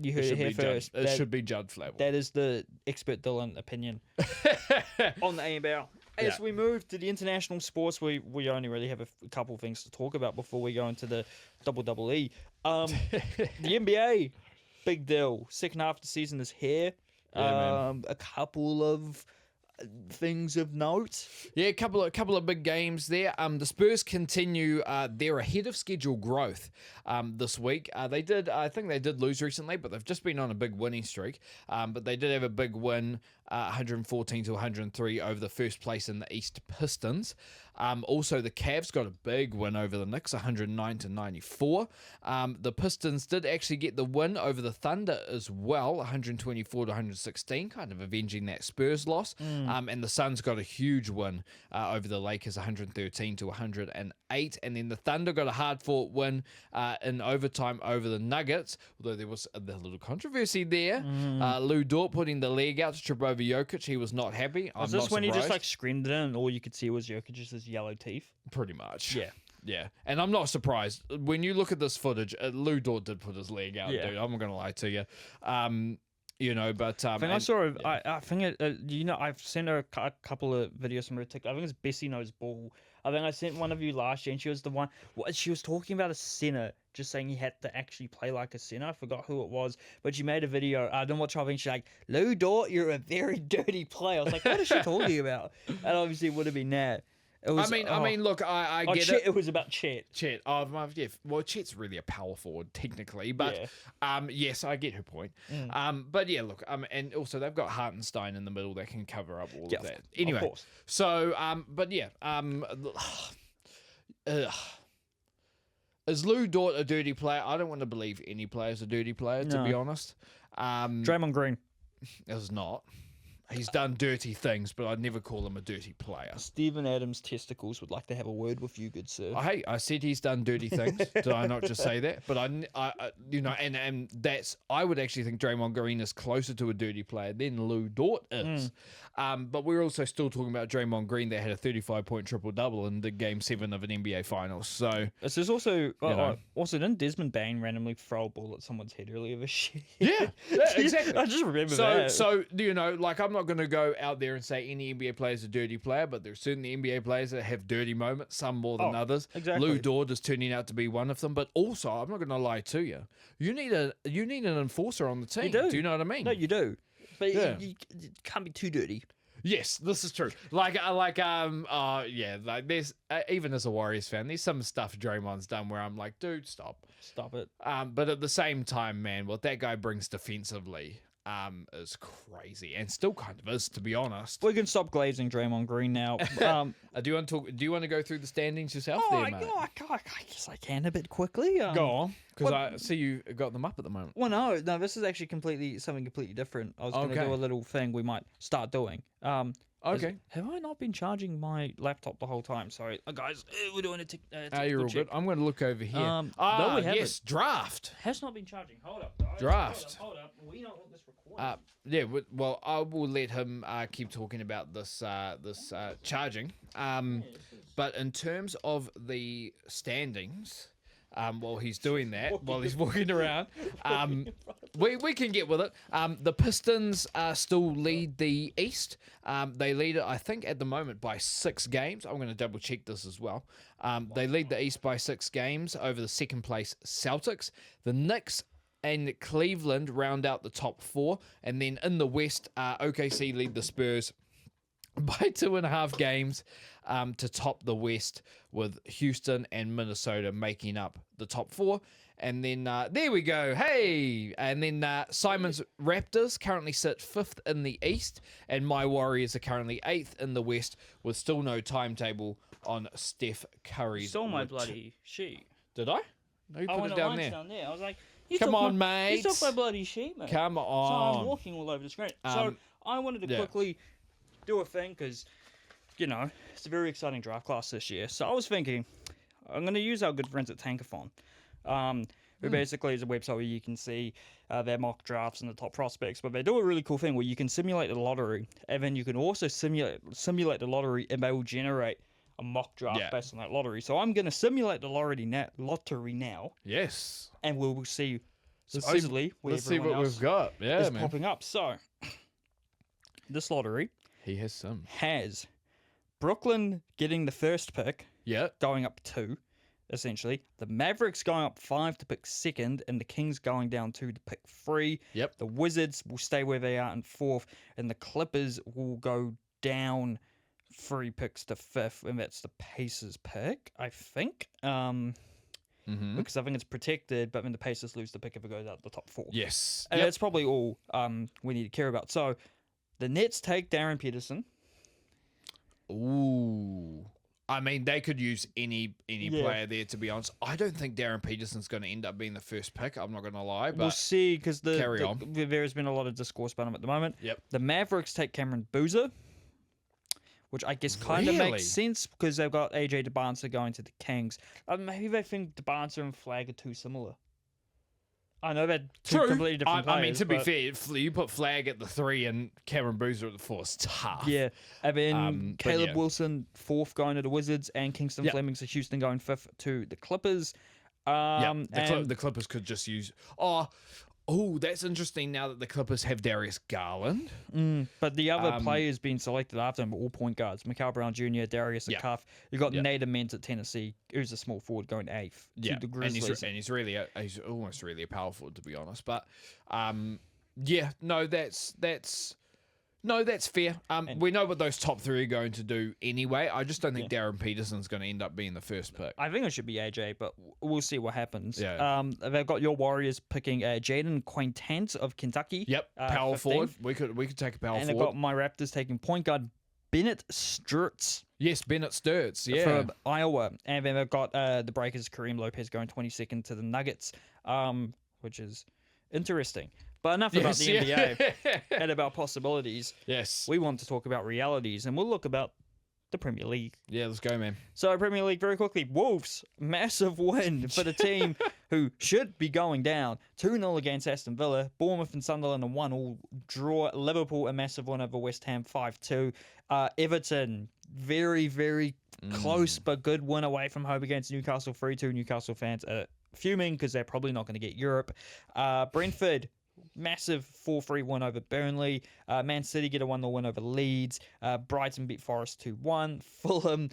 You heard it here first. It should be Judge Flavel. That is the expert Dylan opinion on the ANBL. As we move to the international sports, we only really have a couple of things to talk about before we go into the double E. The NBA, big deal. Second half of the season is here. A couple of things of note. Yeah, a couple of big games there. The Spurs continue their ahead of schedule growth this week. I think they did lose recently, but they've just been on a big winning streak. But they did have a big win, 114-103 over the first place in the East Pistons. Also, the Cavs got a big win over the Knicks, 109-94. The Pistons did actually get the win over the Thunder as well, 124-116, kind of avenging that Spurs loss. And the Suns got a huge win over the Lakers, 113-108. And then the Thunder got a hard-fought win in overtime over the Nuggets, although there was a little controversy there. Lou Dort putting the leg out to trip over Jokic. He was not happy. Was this when he just screamed it in and all you could see was Jokic's yellow teeth? Pretty much. Yeah. Yeah, and I'm not surprised. When you look at this footage, Lou Dort did put his leg out, dude. I'm not going to lie to you. But I think I saw. I think I've sent her a couple of videos from her TikTok. I think it's Bessie Knows Ball. I think I sent one of you last year, and she was the one. She was talking about a center, just saying he had to actually play like a center. I forgot who it was, but she made a video. I don't watch her. She's like, "Lou Dort, you're a very dirty player." I was like, "What is she talking about?" And obviously, it would have been that. It was, I mean, look, I get Chet, it. It was about Chet. Well, Chet's really a power forward technically, but yes, I get her point. But yeah, look, and also they've got Hartenstein in the middle that can cover up all of that. Anyway, of course. So, but yeah, is Lou Dort a dirty player? I don't want to believe any player's a dirty player, to be honest. Draymond Green is not. He's done dirty things, but I'd never call him a dirty player. Stephen Adams' testicles would like to have a word with you, good sir. Hey, I said he's done dirty things. Did I not just say that? But and that's, I would actually think Draymond Green is closer to a dirty player than Lou Dort is. But we're also still talking about Draymond Green that had a 35-point triple-double in the Game 7 of an NBA Finals. So this is also also didn't Desmond Bain randomly throw a ball at someone's head earlier this year? Yeah, exactly. I just remember that. So like I'm not going to go out there and say any NBA player is a dirty player, but there's certainly NBA players that have dirty moments, some more than others. Exactly. Lou Dort is turning out to be one of them. But also, I'm not going to lie to you. You need an enforcer on the team. You do. Do you know what I mean? No, you do. But you can't be too dirty. Yes, this is true. There's even as a Warriors fan, there's some stuff Draymond's done where I'm like, dude, stop it. But at the same time, man, what that guy brings defensively is crazy, and still kind of is, to be honest. We can stop glazing Draymond Green now. Do you want to go through the standings yourself? I guess I can a bit quickly. Go on, because I see you got them up at the moment. Well, no, this is actually something completely different. I was going to do a little thing we might start doing. Okay. Have I not been charging my laptop the whole time? Sorry, guys, we're doing a you're all check. good. I'm going to look over here. No, we haven't. Yes, draft. Has not been charging. Hold up, guys. Draft. Hold up. We don't want this recording. Well, I will let him keep talking about this charging. But in terms of the standings, while he's doing that, while he's walking around, we can get with it. The Pistons still lead the East. They lead it, I think, at the moment by 6 games. I'm going to double check this as well. They lead the East by 6 games over the second place Celtics. The Knicks and Cleveland round out the top 4, and then in the West, OKC lead the Spurs by 2.5 games to top the West, with Houston and Minnesota making up the top 4. And then there we go. Hey! And then Simon's Raptors currently sit 5th in the East, and my Warriors are currently 8th in the West, with still no timetable on Steph Curry's. You stole my bloody sheet. Did I? No, you put it down there. Down there. I was like, come on, mate. You took my bloody sheet, mate. Come on. So I'm walking all over the screen. So I wanted to quickly do a thing because, it's a very exciting draft class this year. So I was thinking, I'm going to use our good friends at Tankathon, who basically is a website where you can see their mock drafts and the top prospects. But they do a really cool thing where you can simulate the lottery, and then you can also simulate the lottery, and they will generate a mock draft based on that lottery. So I'm going to simulate the lottery now. Yes. And we'll see, supposedly, let's see what we've got. Yeah, is popping up. So this lottery has Brooklyn getting the first pick, going up 2, essentially. The Mavericks going up 5 to pick 2nd, and the Kings going down 2 to pick 3. Yep. The Wizards will stay where they are in 4th, and the Clippers will go down 3 picks to 5th, and that's the Pacers pick, I think. Because I think it's protected, but then the Pacers lose the pick if it goes out the top 4. Yes. And that's probably all we need to care about. So the Nets take Darren Peterson. Ooh. I mean, they could use any player there, to be honest. I don't think Darren Peterson's going to end up being the first pick. I'm not going to lie. But we'll see, because carry on. There has been a lot of discourse about him at the moment. Yep. The Mavericks take Cameron Boozer, which I guess kind of makes sense because they've got AJ DeBancer going to the Kings. Maybe they think DeBancer and Flag are too similar. I know they're two completely different players. I mean, to be fair, you put Flag at the 3 and Cameron Boozer at the 4. It's tough. Yeah. And then Caleb Wilson, 4th, going to the Wizards, and Kingston Fleming to Houston going 5th to the Clippers. The Clippers could just use... Oh, that's interesting now that the Clippers have Darius Garland. But the other players being selected after him are all point guards. Mikal Brown Jr., Darius Cuff. You've got Nate Ament at Tennessee, who's a small forward going 8th to the Grizzlies. And he's almost really a power forward, to be honest. But, that's fair. We know what those top 3 are going to do anyway. I just don't think Darren Peterson's going to end up being the first pick. I think it should be AJ, but we'll see what happens. Yeah. They've got your Warriors picking Jaden Quintance of Kentucky. Yep, power 15th. Forward. We could take a power forward. And they've got my Raptors taking point guard Bennett Sturts. Yes, Bennett Sturts, from Iowa. And then they've got the Breakers, Kareem Lopez, going 22nd to the Nuggets, which is interesting. But enough about the NBA and about possibilities. Yes. We want to talk about realities, and we'll look about the Premier League. Yeah, let's go, man. So, Premier League, very quickly. Wolves, massive win for the team who should be going down. 2-0 against Aston Villa. Bournemouth and Sunderland, a 1-1 draw. Liverpool, a massive win over West Ham, 5-2. Everton, very, very close but good win away from home against Newcastle, 3-2. Newcastle fans are fuming because they're probably not going to get Europe. Brentford, massive 4-3 win over Burnley. Man City get a 1-0 win over Leeds. Brighton beat Forest 2-1. Fulham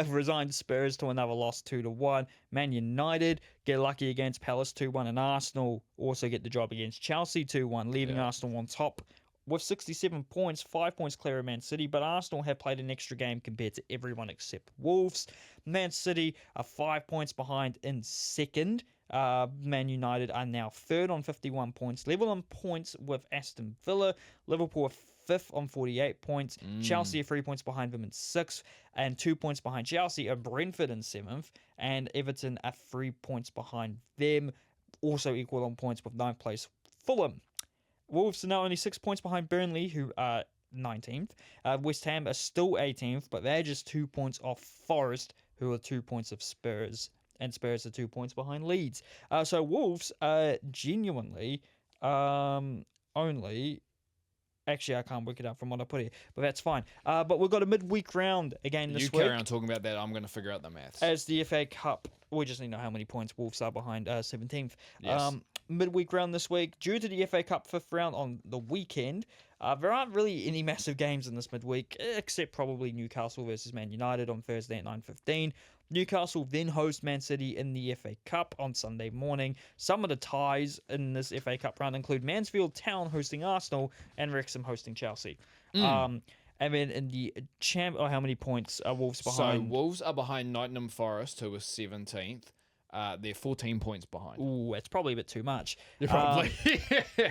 resigned Spurs to another loss 2-1. Man United get lucky against Palace 2-1. And Arsenal also get the job against Chelsea 2-1, leaving Arsenal on top with 67 points, 5 points clear of Man City. But Arsenal have played an extra game compared to everyone except Wolves. Man City are 5 points behind in second. Man United are now third on 51 points, level on points with Aston Villa. Liverpool are 5th on 48 points. Chelsea are 3 points behind them in 6th, and 2 points behind Chelsea are Brentford in 7th, and Everton are 3 points behind them, also equal on points with 9th place Fulham. Wolves are now only 6 points behind Burnley, who are 19th. West Ham are still 18th, but they're just 2 points off Forest, who are 2 points of Spurs. And Spurs are 2 points behind Leeds. So Wolves are genuinely only... Actually, I can't work it out from what I put here, but that's fine. But we've got a midweek round again this week. You carry on talking about that. I'm going to figure out the maths. As the FA Cup, we just need to know how many points Wolves are behind 17th. Yes. Midweek round this week. Due to the FA Cup 5th round on the weekend, there aren't really any massive games in this midweek, except probably Newcastle versus Man United on Thursday at 9:15. Newcastle then host Man City in the FA Cup on Sunday morning. Some of the ties in this FA Cup round include Mansfield Town hosting Arsenal and Wrexham hosting Chelsea. And then in the how many points are Wolves behind? So Wolves are behind Nottingham Forest, who was 17th. They're 14 points behind. Ooh, it's probably a bit too much. Probably.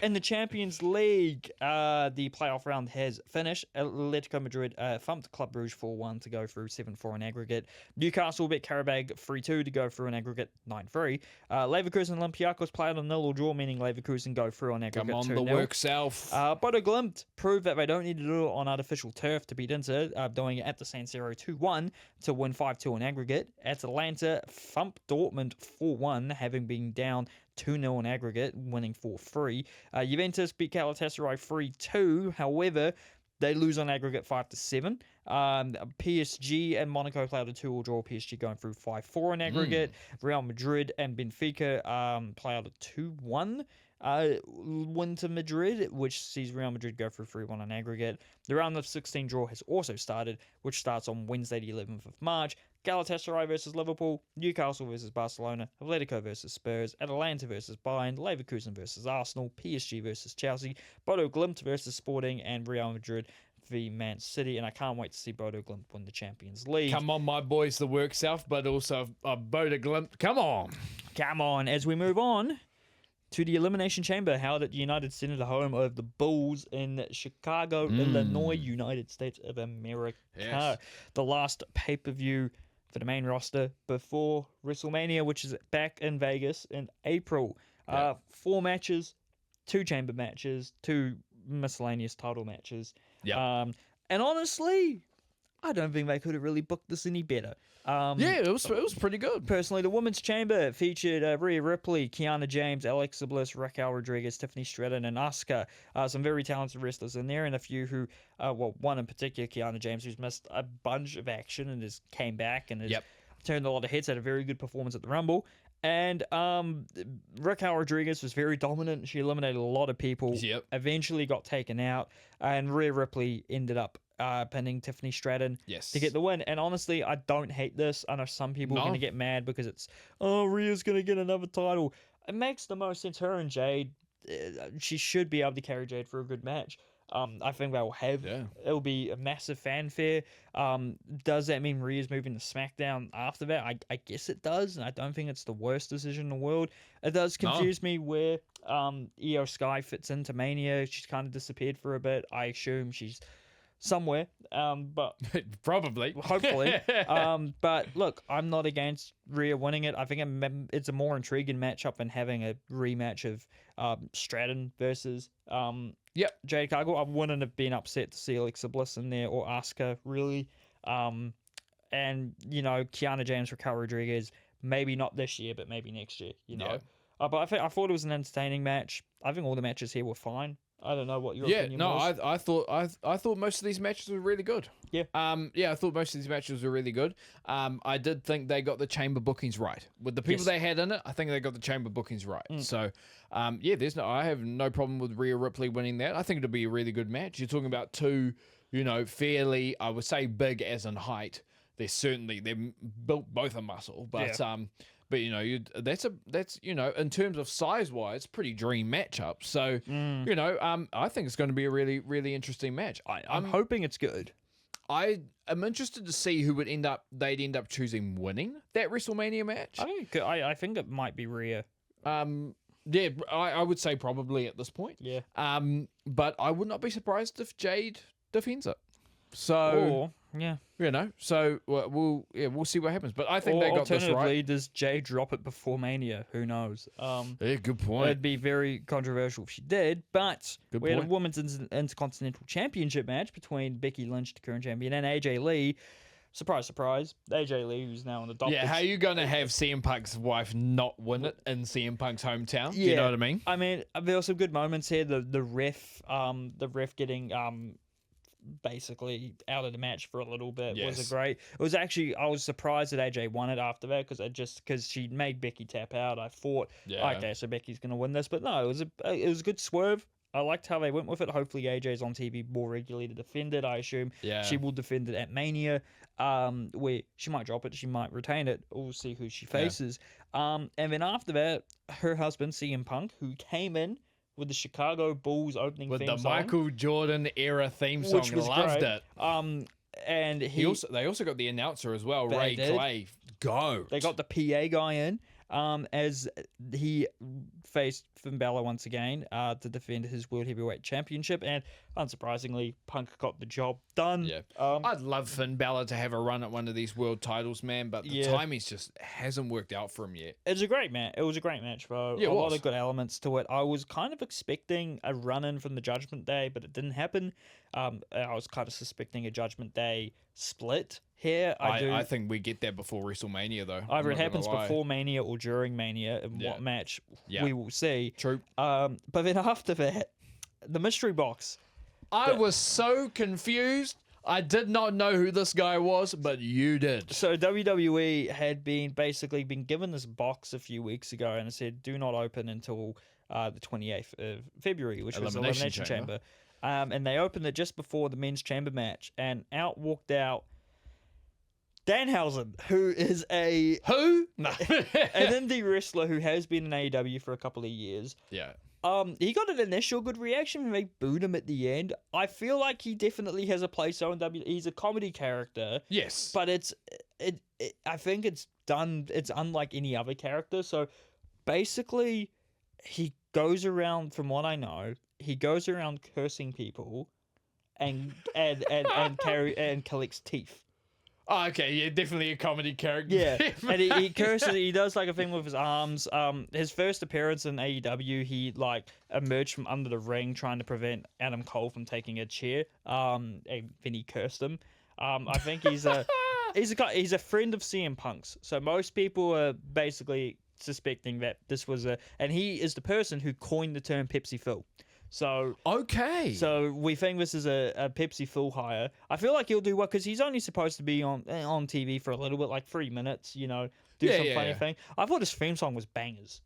In the Champions League, the playoff round has finished. Atletico Madrid thumped Club Brugge 4-1 to go through 7-4 in aggregate. Newcastle beat Karabag 3-2 to go through in aggregate 9-3. Leverkusen and Olympiacos played on 0 or draw, meaning Leverkusen go through on aggregate 2-0. Come on, the work self. Bodo Glimt proved that they don't need to do it on artificial turf to beat Inter, doing it at the San Siro 2-1 to win 5-2 in aggregate. Atalanta thumped Dortmund 4-1, having been down 2-0 in aggregate, winning 4-3. Juventus beat Galatasaray 3-2. However, they lose on aggregate 5-7. PSG and Monaco played a 2-2 draw. PSG going through 5-4 in aggregate. Real Madrid and Benfica play out a 2-1 win to Madrid, which sees Real Madrid go for 3-1 on aggregate. The round of 16 draw has also started, which starts on Wednesday, the 11th of March. Galatasaray versus Liverpool, Newcastle versus Barcelona, Atletico versus Spurs, Atalanta versus Bayern, Leverkusen versus Arsenal, PSG versus Chelsea, Bodo Glimt versus Sporting, and Real Madrid v Man City. And I can't wait to see Bodo Glimt win the Champions League. Come on, my boys, the work self, but also Bodo Glimt. Come on. Come on. As we move on to the Elimination Chamber, held at United Center, the home of the Bulls in Chicago, Illinois, United States of America. Yes. The last pay-per-view for the main roster before WrestleMania, which is back in Vegas in April. 4 matches, 2 chamber matches, 2 miscellaneous title matches. Yeah. And honestly, I don't think they could have really booked this any better. It was pretty good. Personally, the women's chamber featured Rhea Ripley, Kiana James, Alexa Bliss, Raquel Rodriguez, Tiffany Stratton, and Asuka. Some very talented wrestlers in there, and a few who, one in particular, Kiana James, who's missed a bunch of action and has came back and has turned a lot of heads, had a very good performance at the Rumble. And Raquel Rodriguez was very dominant. She eliminated a lot of people. Eventually got taken out, and Rhea Ripley ended up pinning Tiffany Stratton to get the win. And honestly, I don't hate this. I know some people are going to get mad because it's, Rhea's going to get another title. It makes the most sense. Her and Jade, she should be able to carry Jade for a good match. I think they'll have. It'll be a massive fanfare. Does that mean Rhea's moving to SmackDown after that? I guess it does, and I don't think it's the worst decision in the world. It does confuse me where Io Sky fits into Mania. She's kind of disappeared for a bit. I assume she's somewhere, but probably, hopefully. But look, I'm not against Rhea winning it. I think it's a more intriguing matchup than having a rematch of Stratton versus Jade Cargill. I wouldn't have been upset to see Alexa Bliss in there or Asuka, really. And Kiana James, Raquel Rodriguez, maybe not this year, but maybe next year. But I thought it was an entertaining match. I think all the matches here were fine. I don't know what your opinion was. I thought most of these matches were really good. I thought most of these matches were really good. I did think they got the chamber bookings right. With the people they had in it, I think they got the chamber bookings right. So, I have no problem with Rhea Ripley winning that. I think it'll be a really good match. You're talking about two, fairly, I would say big as in height. They're built both a muscle, but but that's in terms of size wise, pretty dream matchup. So I think it's going to be a really, really interesting match. I'm hoping it's good. I am interested to see who they'd end up choosing winning that WrestleMania match. I think it might be Rhea. I would say probably at this point. But I would not be surprised if Jade defends it. So we'll see what happens. But I think they got this right. Alternatively, does Jade drop it before Mania? Who knows? Good point. It'd be very controversial if she did. But we had a Women's Intercontinental Championship match between Becky Lynch, the current champion, and AJ Lee. Surprise, surprise. AJ Lee, who's now on the adopted. Yeah, how are you going to have CM Punk's wife not win it in CM Punk's hometown? Do you know what I mean? I mean, there were some good moments here. The ref getting basically out of the match for a little bit was great. It was actually, I was surprised that AJ won it after that because she made Becky tap out. I thought, okay, so Becky's going to win this, but no, it was a good swerve. I liked how they went with it. Hopefully AJ's on TV more regularly to defend it. I assume she will defend it at Mania, where she might drop it, she might retain it. We'll see who she faces. And then after that, her husband, CM Punk, who came in with the Chicago Bulls opening with theme the song, Michael Jordan era theme song. which was Loved great. it. And They also got the announcer as well, They Ray did. Clay. Go. they got the PA guy in as he faced Finn Balor once again to defend his World Heavyweight Championship, and unsurprisingly, Punk got the job done. Yeah. I'd love Finn Balor to have a run at one of these world titles, man, but the timing's just hasn't worked out for him yet. It was a great match. It was a great match, bro. Yeah, a lot of good elements to it. I was kind of expecting a run-in from the Judgment Day, but it didn't happen. I was kind of suspecting a Judgment Day split here. I think we get that before WrestleMania, though. Either it happens before Mania or during Mania, and what match we will see. True. But then after that, the mystery box. I was so confused. I did not know who this guy was, but you did. So WWE had been given this box a few weeks ago, and it said do not open until the 28th of February, which was Elimination Chamber. And they opened it just before the men's chamber match, and walked out Danhausen, who is an indie wrestler who has been in AEW for a couple of years. Yeah. He got an initial good reaction when they booed him at the end. I feel like he definitely has a place on WWE. He's a comedy character. Yes. But I think it's unlike any other character. So basically, he goes around, from what I know, cursing people and collects teeth. Oh, okay, yeah, definitely a comedy character. Yeah, and he curses. He does like a thing with his arms. His first appearance in AEW, he like emerged from under the ring trying to prevent Adam Cole from taking a chair. And then he cursed him. I think he's a friend of CM Punk's. So most people are basically suspecting that this was and he is the person who coined the term Pepsi Phil. So we think this is a Pepsi Phil hire. I feel like he'll do well because he's only supposed to be on TV for a little bit, like 3 minutes. You know, do some funny thing. I thought his theme song was bangers.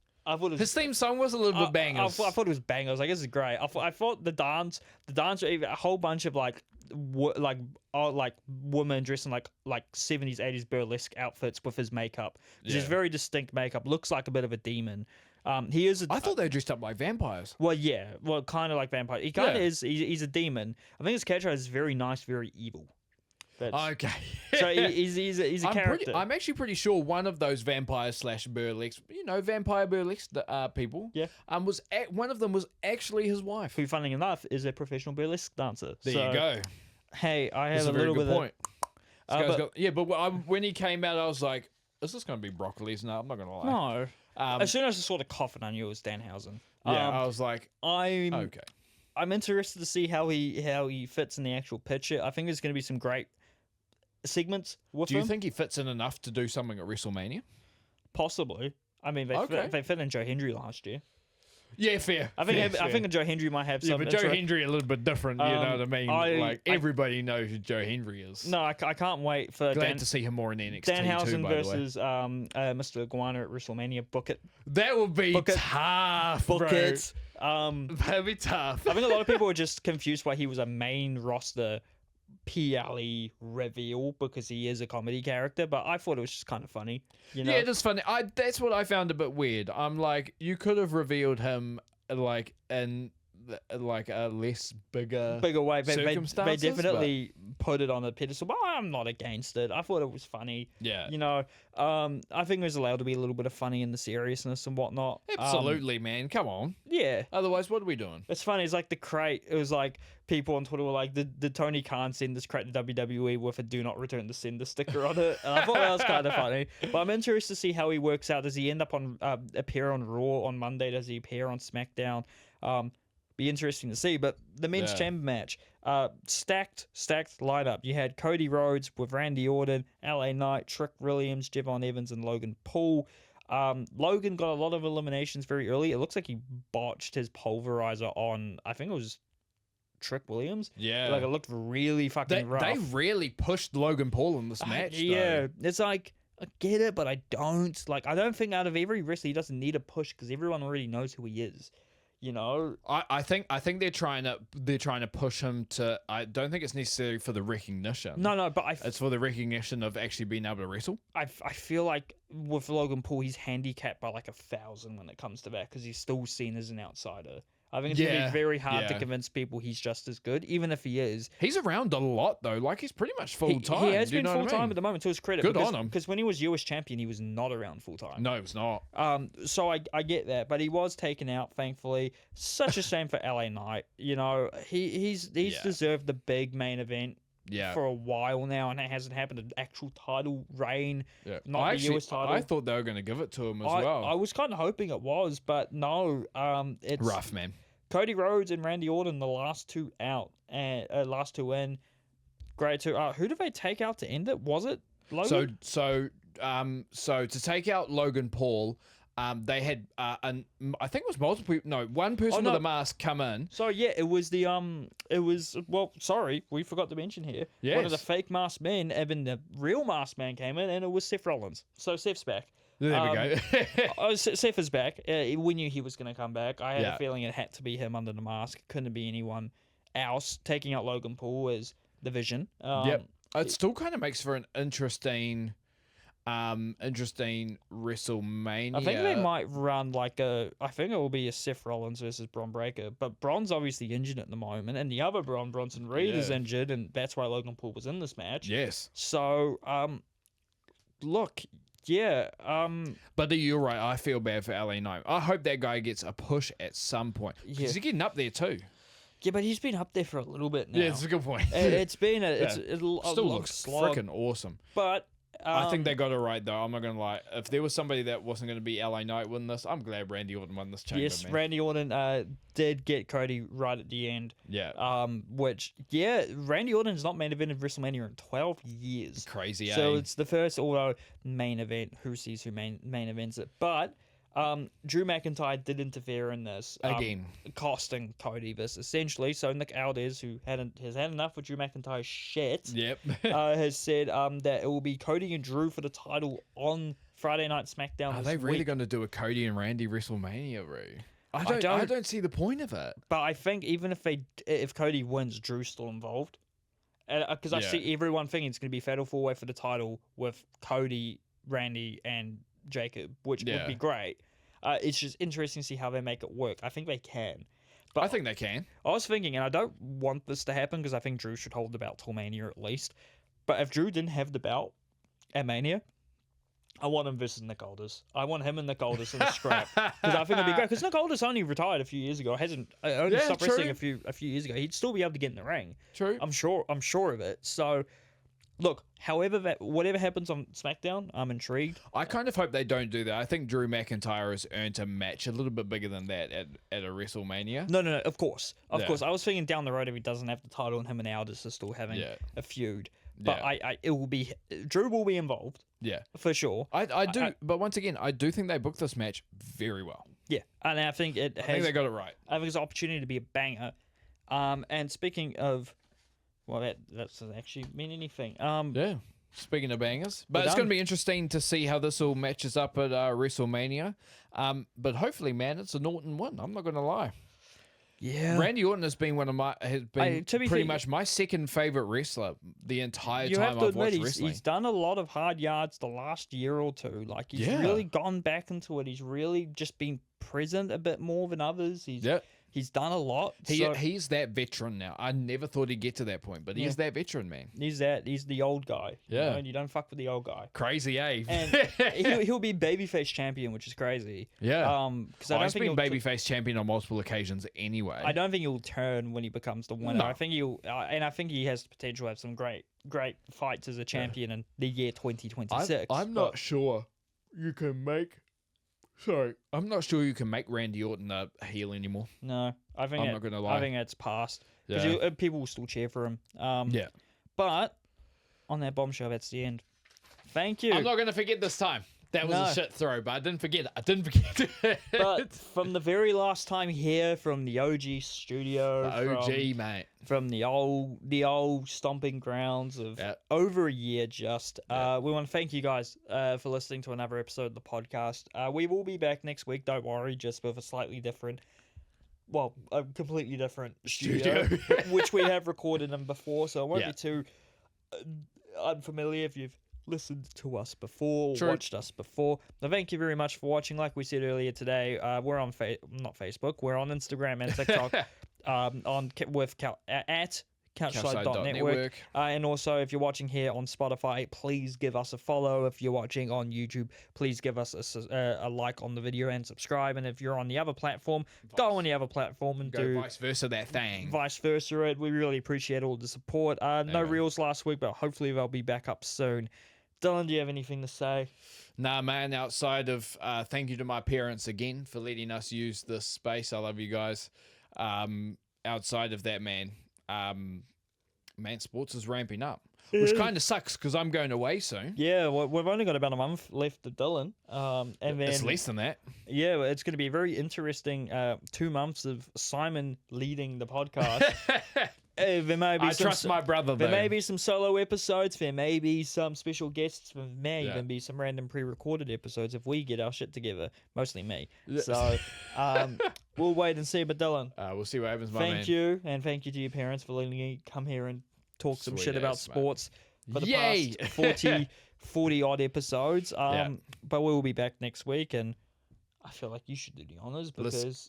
His theme song was a little bit bangers. I thought it was bangers. Like, this is great. I thought the dance, a whole bunch of like women dressed in like 70s, 80s burlesque outfits with his makeup. It's just very distinct makeup. Looks like a bit of a demon. He is. I thought they were dressed up like vampires. Well, yeah. Well, kind of like vampires. He kind of is. He's a demon. I think his catchphrase is very nice, very evil. Okay. So he's a character. I'm actually pretty sure one of those vampires / burlesque, vampire burlesque people. Yeah. One of them was actually his wife. Who, funny enough, is a professional burlesque dancer. There you go. Hey, I have That's a little very bit good point. But when he came out, I was like, "Is this going to be Brock Lesnar?" I'm not going to lie. No. As soon as I saw the coffin, I knew it was Danhausen. I was like, okay. I'm interested to see how he fits in the actual picture. I think there's going to be some great segments with him. Do you think he fits in enough to do something at WrestleMania? Possibly. I mean, they fit in Joe Hendry last year. Yeah, fair. I think Joe Hendry might have some. Yeah, but Joe Hendry a little bit different. You know what I mean? Everybody knows who Joe Hendry is. No, I can't wait for Glad to see him more in NXT Danhausen too, by versus Mr. Iguana at WrestleMania. Book it. That would be tough, Book bro. it. That'd be tough. I think a lot of people were just confused why he was a main roster PLE reveal because he is a comedy character, but I thought it was just kind of funny. Yeah, it is funny. That's what I found a bit weird. I'm like, you could have revealed him like in like a less bigger way. They circumstances, definitely put it on a pedestal, but I'm not against it. I thought it was funny. Yeah. I think there's allowed to be a little bit of funny in the seriousness and whatnot. Absolutely, man. Come on. Yeah. Otherwise, what are we doing? It's funny. It's like the crate. It was like people on Twitter were like, did Tony Khan send this crate to WWE with a "Do Not Return the Sender" sticker on it? And I thought that was kind of funny. But I'm interested to see how he works out. Does he end up appear on Raw on Monday? Does he appear on SmackDown? Be interesting to see. But the men's chamber match, stacked lineup. You had Cody Rhodes with Randy Orton, LA Knight, Trick Williams, Javon Evans, and Logan Paul. Logan got a lot of eliminations very early. It looks like he botched his pulverizer on, I think it was Trick Williams. Yeah. Like, it looked really fucking rough. They really pushed Logan Paul in this match. Yeah. It's like, I get it, but I don't. Like, I don't think out of every wrestler he doesn't need a push because everyone already knows who he is. I think they're trying to push him to. I don't think it's necessary for the recognition. No, but it's for the recognition of actually being able to wrestle. I feel like with Logan Paul, he's handicapped by like 1,000 when it comes to that because he's still seen as an outsider. I think it's going to Yeah, be very hard to yeah. convince people he's just as good, even if he is. He's around a lot though. Like he's pretty much full time. He has been full time at the moment, to his credit. Good because, on him. Because when he was US champion, he was not around full time. No, it's not. So I get that, but he was taken out, thankfully. Such a shame for LA Knight. You know, he's deserved the big main event. Yeah. For a while now, and it hasn't happened. An actual title reign, not the US title. I thought they were going to give it to him as well. I was kind of hoping it was, but no. It's rough, man. Cody Rhodes and Randy Orton, the last two out and last two in. Great two. Who did they take out to end it? Was it Logan? So to take out Logan Paul, they had I think it was multiple. No, one person with a mask come in. So yeah, it was sorry, we forgot to mention here. Yes. One of the fake masked men, even the real masked man came in, and it was Seth Rollins. So Seth's back. There we go. Seth is back. We knew he was going to come back. I had a feeling it had to be him under the mask. Couldn't be anyone else. Taking out Logan Paul as the Vision. It still kind of makes for an interesting WrestleMania. I think they might run I think it will be a Seth Rollins versus Bron Breakker, but Bron's obviously injured at the moment, and the other Bronson Reed is injured, and that's why Logan Paul was in this match. Yes. So, look, yeah. But you're right. I feel bad for LA Knight. I hope that guy gets a push at some point because he's getting up there too. Yeah, but he's been up there for a little bit now. Yeah, it's a good point. It's been a still looks freaking awesome. But I think they got it right though. I'm not gonna lie. If there was somebody that wasn't gonna be LA Knight win this, I'm glad Randy Orton won this chamber. Yes, man. Randy Orton did get Cody right at the end. Yeah. Randy Orton's not main evented WrestleMania in 12 years. Crazy. So it's the first main event. Who sees who main events it? But Drew McIntyre did interfere in this again, costing Cody this essentially. So Nick Aldis, who has had enough with Drew McIntyre's shit, has said that it will be Cody and Drew for the title on Friday Night SmackDown. Are they really going to do a Cody and Randy WrestleMania, bro? I don't see the point of it. But I think even if Cody wins, Drew's still involved, because I see everyone thinking it's going to be Fatal 4-Way for the title with Cody, Randy, and Jacob, which would be great. It's just interesting to see how they make it work. I think they can. But I think they can. I was thinking, and I don't want this to happen because I think Drew should hold the belt till Mania at least. But if Drew didn't have the belt at Mania, I want him versus Nick Aldis. I want him and Nick Aldis in a scrap because I think it'd be great. Because Nick Aldis only retired a few years ago. Only stopped wrestling a few years ago. He'd still be able to get in the ring. True. I'm sure of it. So. Look, whatever happens on SmackDown, I'm intrigued. I kind of hope they don't do that. I think Drew McIntyre has earned a match a little bit bigger than that at a WrestleMania. No, of course. Of course. I was thinking down the road if he doesn't have the title and him and Aldis are still having a feud. But Drew will be involved. Yeah. For sure. I do, but once again, I do think they booked this match very well. Yeah. And I think I think they got it right. I think it's an opportunity to be a banger. And speaking of... Well, that doesn't actually mean anything. Speaking of bangers. But it's going to be interesting to see how this all matches up at WrestleMania. But hopefully, man, it's an Orton win. I'm not going to lie. Yeah. Randy Orton has been pretty much my second favorite wrestler the entire time I've watched wrestling. He's done a lot of hard yards the last year or two. Like, he's really gone back into it. He's really just been present a bit more than others. He's done a lot. He's that veteran now. I never thought he'd get to that point, but he is that veteran, man. He's the old guy. Yeah. You don't fuck with the old guy. Crazy, eh? And he'll be babyface champion, which is crazy. Yeah. Because he's been babyface champion on multiple occasions anyway. I don't think he'll turn when he becomes the winner. No. I think I think he has the potential to have some great fights as a champion in the year 2026. I'm not sure you can make... Sorry, I'm not sure you can make Randy Orton a heel anymore. No, I'm not going to lie. I think it's past. Because people will still cheer for him. But on that bombshell, that's the end. Thank you. I'm not going to forget this time. That was a shit throw, but I didn't forget it. But from the very last time here, from the OG studio, mate, from the old stomping grounds of over a year, we want to thank you guys for listening to another episode of the podcast. We will be back next week. Don't worry, just with a slightly different. Well, a completely different studio, which we have recorded in before, so it won't be too unfamiliar if you've listened to us before, True. watched us before. But thank you very much for watching. Like we said earlier today, we're on not Facebook, we're on Instagram and TikTok at CouchSide.network. And also, if you're watching here on Spotify, please give us a follow. If you're watching on YouTube, please give us a like on the video and subscribe. And if you're on the other platform, go on the other platform and do vice versa that thing. Vice versa it. We really appreciate all the support. No reels last week, but hopefully they'll be back up soon. Dylan, do you have anything to say? Nah, man, outside of thank you to my parents again for letting us use this space. I love you guys. Outside of that, man, sports is ramping up, which kind of sucks because I'm going away soon. Yeah, we've only got about a month left of Dylan. And then it's less than that. Yeah, it's going to be a very interesting 2 months of Simon leading the podcast. There may be I trust my brother, though. There may be some solo episodes. There may be some special guests. There may even be some random pre-recorded episodes if we get our shit together. Mostly me. So we'll wait and see. But Dylan, we'll see what happens, my man. Thank you, and thank you to your parents for letting me come here and talk some shit about sports for the past 40 odd episodes. But we will be back next week, and I feel like you should do the honors because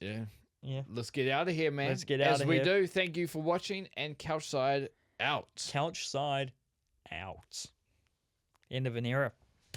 let's get out of here, man. Let's get out As of we here. do, thank you for watching, and CouchSide out. CouchSide out. End of an era.